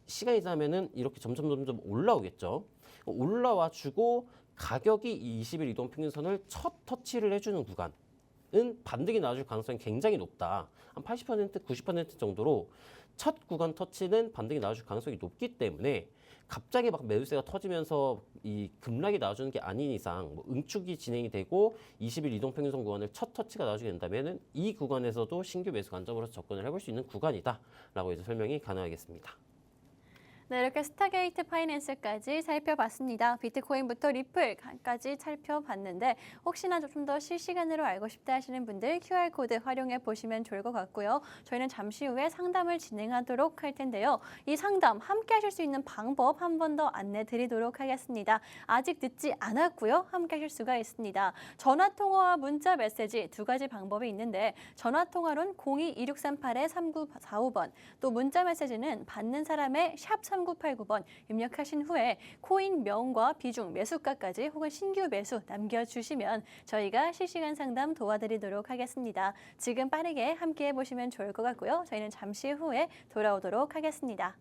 시간이 지나면은 이렇게 점점 올라오겠죠. 올라와 주고 가격이 이 20일 이동평균선을 첫 터치를 해주는 구간은 반등이 나와줄 가능성이 굉장히 높다. 한 80%, 90% 정도로 첫 구간 터치는 반등이 나와줄 가능성이 높기 때문에 갑자기 막 매수세가 터지면서 이 급락이 나와주는 게 아닌 이상 뭐 응축이 진행이 되고 20일 이동평균선 구간을 첫 터치가 나와주게 된다면 이 구간에서도 신규 매수 관점으로 접근을 해볼 수 있는 구간이다라고 이제 설명이 가능하겠습니다. 네, 이렇게 스타게이트 파이낸스까지 살펴봤습니다. 비트코인부터 리플까지 살펴봤는데 혹시나 좀 더 실시간으로 알고 싶다 하시는 분들 QR코드 활용해 보시면 좋을 것 같고요. 저희는 잠시 후에 상담을 진행하도록 할 텐데요. 이 상담 함께 하실 수 있는 방법 한 번 더 안내 드리도록 하겠습니다. 아직 늦지 않았고요. 함께 하실 수가 있습니다. 전화통화와 문자 메시지 두 가지 방법이 있는데 전화통화로는 02-2638-3945번 또 문자 메시지는 받는 사람의 샵 3989번 입력하신 후에 코인 명과 비중, 매수가까지 혹은 신규 매수 남겨주시면 저희가 실시간 상담 도와드리도록 하겠습니다. 지금 빠르게 함께 해보시면 좋을 것 같고요. 저희는 잠시 후에 돌아오도록 하겠습니다.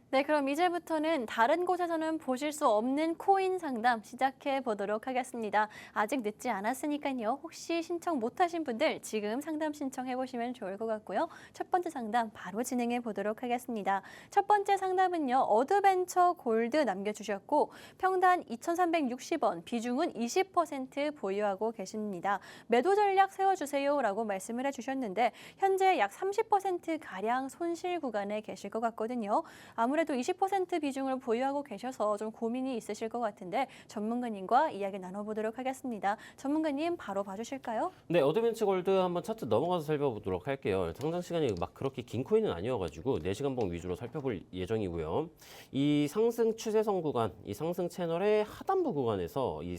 네, 그럼 이제부터는 다른 곳에서는 보실 수 없는 코인 상담 시작해 보도록 하겠습니다. 아직 늦지 않았으니까요. 혹시 신청 못하신 분들 지금 상담 신청해 보시면 좋을 것 같고요. 첫 번째 상담 바로 진행해 보도록 하겠습니다. 첫 번째 상담은요. 어드벤처 골드 남겨주셨고 평단 2,360원, 비중은 20% 보유하고 계십니다. 매도 전략 세워주세요라고 말씀을 해주셨는데 현재 약 30%가량 손실 구간에 계실 것 같거든요. 아무래도 20% 비중을 보유하고 계셔서 좀 고민이 있으실 것 같은데 전문가님과 이야기 나눠보도록 하겠습니다. 전문가님 바로 봐주실까요? 네, 어드벤처 골드 한번 차트 넘어가서 살펴보도록 할게요. 상장 시간이 막 그렇게 긴 코인은 아니어가지고 4시간봉 위주로 살펴볼 예정이고요. 이 상승 추세선 구간, 이 상승 채널의 하단부 구간에서 이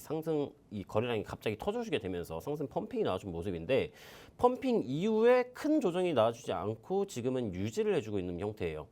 거래량이 갑자기 터져주게 되면서 상승 펌핑이 나와준 모습인데 펌핑 이후에 큰 조정이 나와주지 않고 지금은 유지를 해주고 있는 형태예요.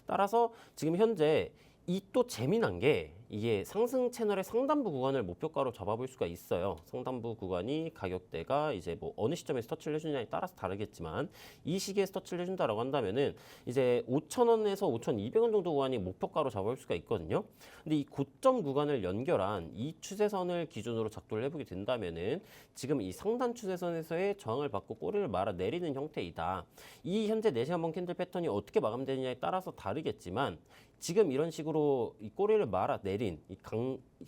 따라서 지금 현재 이 또 재미난 게 이게 상승 채널의 상단부 구간을 목표가로 잡아볼 수가 있어요. 상단부 구간이 가격대가 이제 뭐 어느 시점에서 터치를 해주냐에 따라서 다르겠지만 이 시기에서 터치를 해준다라고 한다면은 이제 5,000원에서 5,200원 정도 구간이 목표가로 잡아볼 수가 있거든요. 근데 이 고점 구간을 연결한 이 추세선을 기준으로 작도를 해보게 된다면은 지금 이 상단 추세선에서의 저항을 받고 꼬리를 말아 내리는 형태이다. 이 현재 4시간 번 캔들 패턴이 어떻게 마감되느냐에 따라서 다르겠지만 지금 이런 식으로 이 꼬리를 말아 내린 이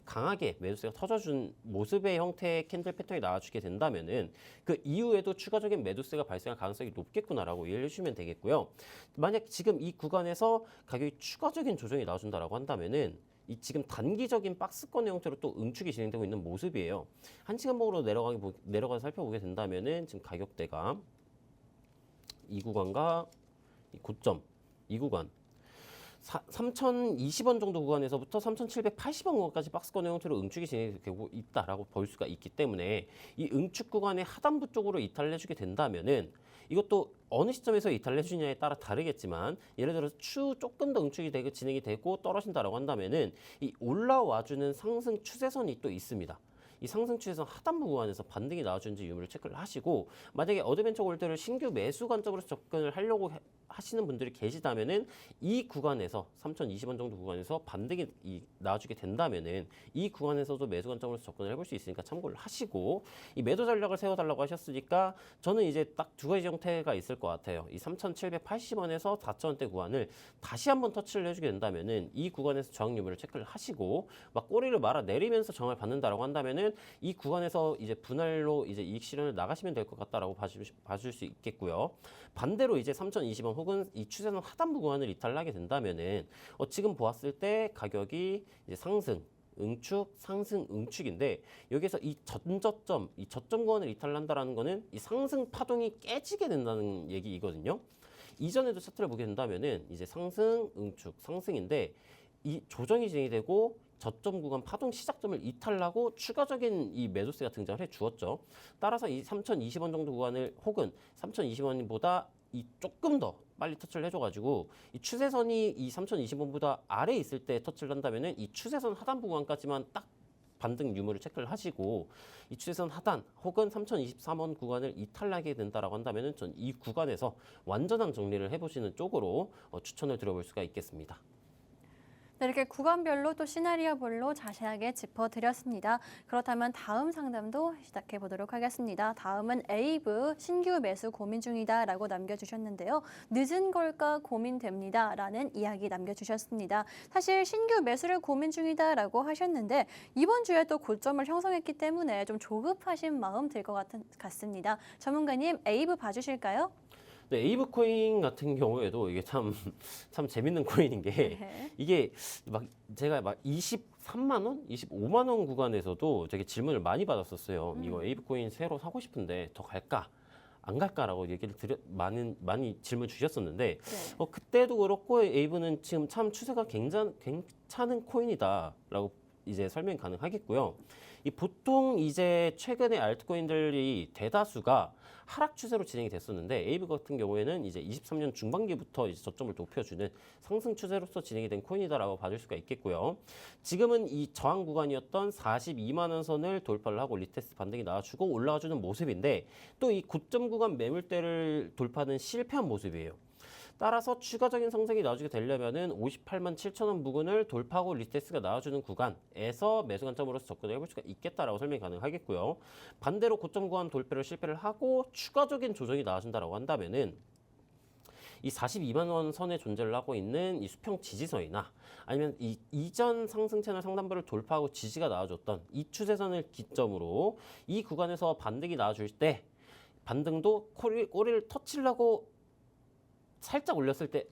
강하게 매수세가 터져준 모습의 형태의 캔들 패턴이 나와주게 된다면은 그 이후에도 추가적인 매도세가 발생할 가능성이 높겠구나라고 이해를 해주시면 되겠고요. 만약 지금 이 구간에서 가격이 추가적인 조정이 나와준다라고 한다면은 이 지금 단기적인 박스권의 형태로 또 응축이 진행되고 있는 모습이에요. 한 시간봉으로 내려가서 살펴보게 된다면은 지금 가격대가 이 구간과 이 고점 이 구간 3,020원 정도 구간에서부터 3,780원 구간까지 박스권의 형태로 응축이 진행되고 있다라고 볼 수가 있기 때문에 이 응축 구간의 하단부 쪽으로 이탈을 해주게 된다면은 이것도 어느 시점에서 이탈을 해주냐에 따라 다르겠지만 예를 들어서 추후 조금 더 응축이 되고 진행이 되고 떨어진다라고 한다면은 이 올라와주는 상승 추세선이 또 있습니다. 이 상승 추세선 하단부 구간에서 반등이 나와주는지 유무를 체크를 하시고 만약에 어드벤처 골드를 신규 매수 관점으로 접근을 하려고 하시는 분들이 계시다면은 이 구간에서 3,020원 정도 구간에서 반등이 나와주게 된다면은 이 구간에서도 매수 관점으로 접근을 해볼 수 있으니까 참고를 하시고 이 매도 전략을 세워달라고 하셨으니까 저는 이제 딱 두 가지 형태가 있을 것 같아요. 이 3,780원에서 4,000원대 구간을 다시 한번 터치를 해주게 된다면은 이 구간에서 저항 유무를 체크를 하시고 막 꼬리를 말아 내리면서 저항을 받는다라고 한다면은 이 구간에서 이제 분할로 이제 이익 실현을 나가시면 될 것 같다라고 봐줄 수 있겠고요. 반대로 이제 3,020원 혹은 이 추세선 하단부 구간을 이탈을 하게 된다면은 지금 보았을 때 가격이 이제 상승, 응축, 상승, 응축인데 여기서 이 저점 구간을 이탈을 한다라는 거는 이 상승 파동이 깨지게 된다는 얘기이거든요. 이전에도 차트를 보게 된다면은 이제 상승, 응축, 상승인데 이 조정이 진행이 되고 저점 구간 파동 시작점을 이탈하고 추가적인 이 매도세가 등장을 해 주었죠. 따라서 이 3,020원 정도 구간을 혹은 3,020원보다 이 조금 더 빨리 터치를 해줘가지고 이 추세선이 이 3,020원보다 아래에 있을 때 터치를 한다면은 이 추세선 하단부 구간까지만 딱 반등 유무를 체크를 하시고 이 추세선 하단 혹은 3,023원 구간을 이탈하게 된다라고 한다면은 전 이 구간에서 완전한 정리를 해보시는 쪽으로 추천을 드려볼 수가 있겠습니다. 네, 이렇게 구간별로 또 시나리오별로 자세하게 짚어드렸습니다. 그렇다면 다음 상담도 시작해 보도록 하겠습니다. 다음은 에이브 신규 매수 고민 중이다 라고 남겨주셨는데요. 늦은 걸까 고민됩니다 라는 이야기 남겨주셨습니다. 사실 신규 매수를 고민 중이다 라고 하셨는데 이번 주에 또 고점을 형성했기 때문에 좀 조급하신 마음 들 것 같습니다. 전문가님 에이브 봐주실까요? 네, 에이브 코인 같은 경우에도 이게 참 재밌는 코인인 게 네. 이게 막 제가 막 23만 원, 25만 원 구간에서도 되게 질문을 많이 받았었어요. 이거 에이브 코인 새로 사고 싶은데 더 갈까? 안 갈까라고 얘기를 많이 질문 주셨었는데 네. 그때도 그렇고 에이브는 지금 참 추세가 괜찮은 코인이다라고 이제 설명이 가능하겠고요. 이 보통 이제 최근에 알트코인들이 대다수가 하락 추세로 진행이 됐었는데 에이브 같은 경우에는 이제 23년 중반기부터 이제 저점을 높여주는 상승 추세로서 진행이 된 코인이다라고 봐줄 수가 있겠고요. 지금은 이 저항 구간이었던 42만 원 선을 돌파를 하고 리테스트 반등이 나와주고 올라와주는 모습인데 또 이 고점 구간 매물대를 돌파는 실패한 모습이에요. 따라서 추가적인 상승이 나와주게 되려면은 58만 7천 원 부근을 돌파하고 리테스트가 나와주는 구간에서 매수 관점으로서 접근을 해볼 수가 있겠다라고 설명이 가능하겠고요. 반대로 고점 구간 돌파를 실패를 하고 추가적인 조정이 나와준다라고 한다면은 이 42만 원 선에 존재를 하고 있는 이 수평 지지선이나 아니면 이 이전 상승 채널 상단부를 돌파하고 지지가 나와줬던 이 추세선을 기점으로 이 구간에서 반등이 나와줄 때 반등도 꼬리를 터치를 하고 살짝 올렸을 때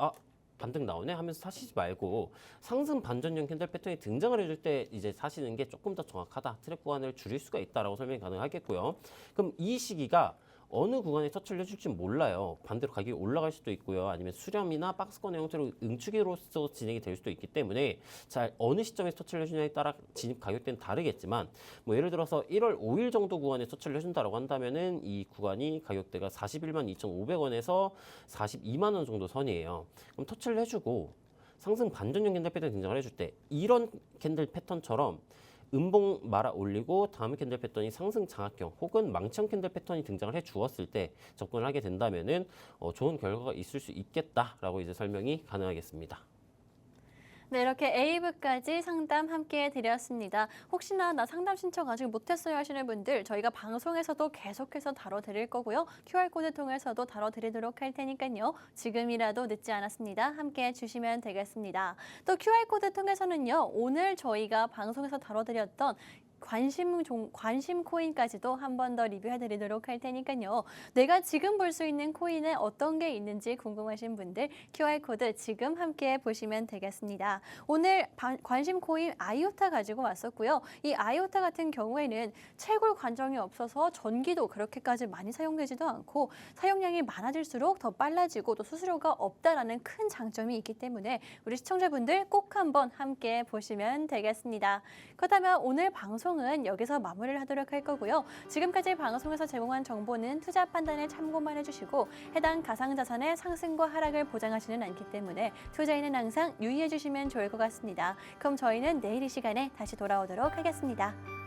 반등 나오네 하면서 사시지 말고 상승 반전형 캔들 패턴이 등장을 해줄 때 이제 사시는 게 조금 더 정확하다. 트랩 구간을 줄일 수가 있다라고 설명이 가능하겠고요. 그럼 이 시기가 어느 구간에 터치를 해줄지 몰라요. 반대로 가격이 올라갈 수도 있고요. 아니면 수렴이나 박스권의 형태로 응축으로서 진행이 될 수도 있기 때문에 잘 어느 시점에서 터치를 해주냐에 따라 진입 가격대는 다르겠지만 뭐 예를 들어서 1월 5일 정도 구간에 터치를 해준다라고 한다면은 이 구간이 가격대가 41만 2,500원에서 42만 원 정도 선이에요. 그럼 터치를 해주고 상승 반전형 캔들 패턴이 등장을 해줄 때 이런 캔들 패턴처럼 음봉 말아 올리고 다음 캔들 패턴이 상승 장악형 혹은 망치형 캔들 패턴이 등장을 해 주었을 때 접근을 하게 된다면은 좋은 결과가 있을 수 있겠다라고 이제 설명이 가능하겠습니다. 네, 이렇게 A부까지 상담 함께 해드렸습니다. 혹시나 나 상담 신청 아직 못했어요 하시는 분들 저희가 방송에서도 계속해서 다뤄드릴 거고요. QR코드 통해서도 다뤄드리도록 할 테니까요. 지금이라도 늦지 않았습니다. 함께 해주시면 되겠습니다. 또 QR코드 통해서는요. 오늘 저희가 방송에서 다뤄드렸던 관심 코인까지도 한 번 더 리뷰해드리도록 할 테니까요. 내가 지금 볼 수 있는 코인에 어떤 게 있는지 궁금하신 분들 QR코드 지금 함께 보시면 되겠습니다. 오늘 관심 코인 아이오타 가지고 왔었고요. 이 아이오타 같은 경우에는 채굴 관정이 없어서 전기도 그렇게까지 많이 사용되지도 않고 사용량이 많아질수록 더 빨라지고 또 수수료가 없다라는 큰 장점이 있기 때문에 우리 시청자분들 꼭 한번 함께 보시면 되겠습니다. 그렇다면 오늘 방송은 여기서 마무리를 하도록 할 거고요. 지금까지 방송에서 제공한 정보는 투자 판단에 참고만 해주시고 해당 가상자산의 상승과 하락을 보장하지는 않기 때문에 투자에는 항상 유의해 주시면 좋을 것 같습니다. 그럼 저희는 내일 이 시간에 다시 돌아오도록 하겠습니다.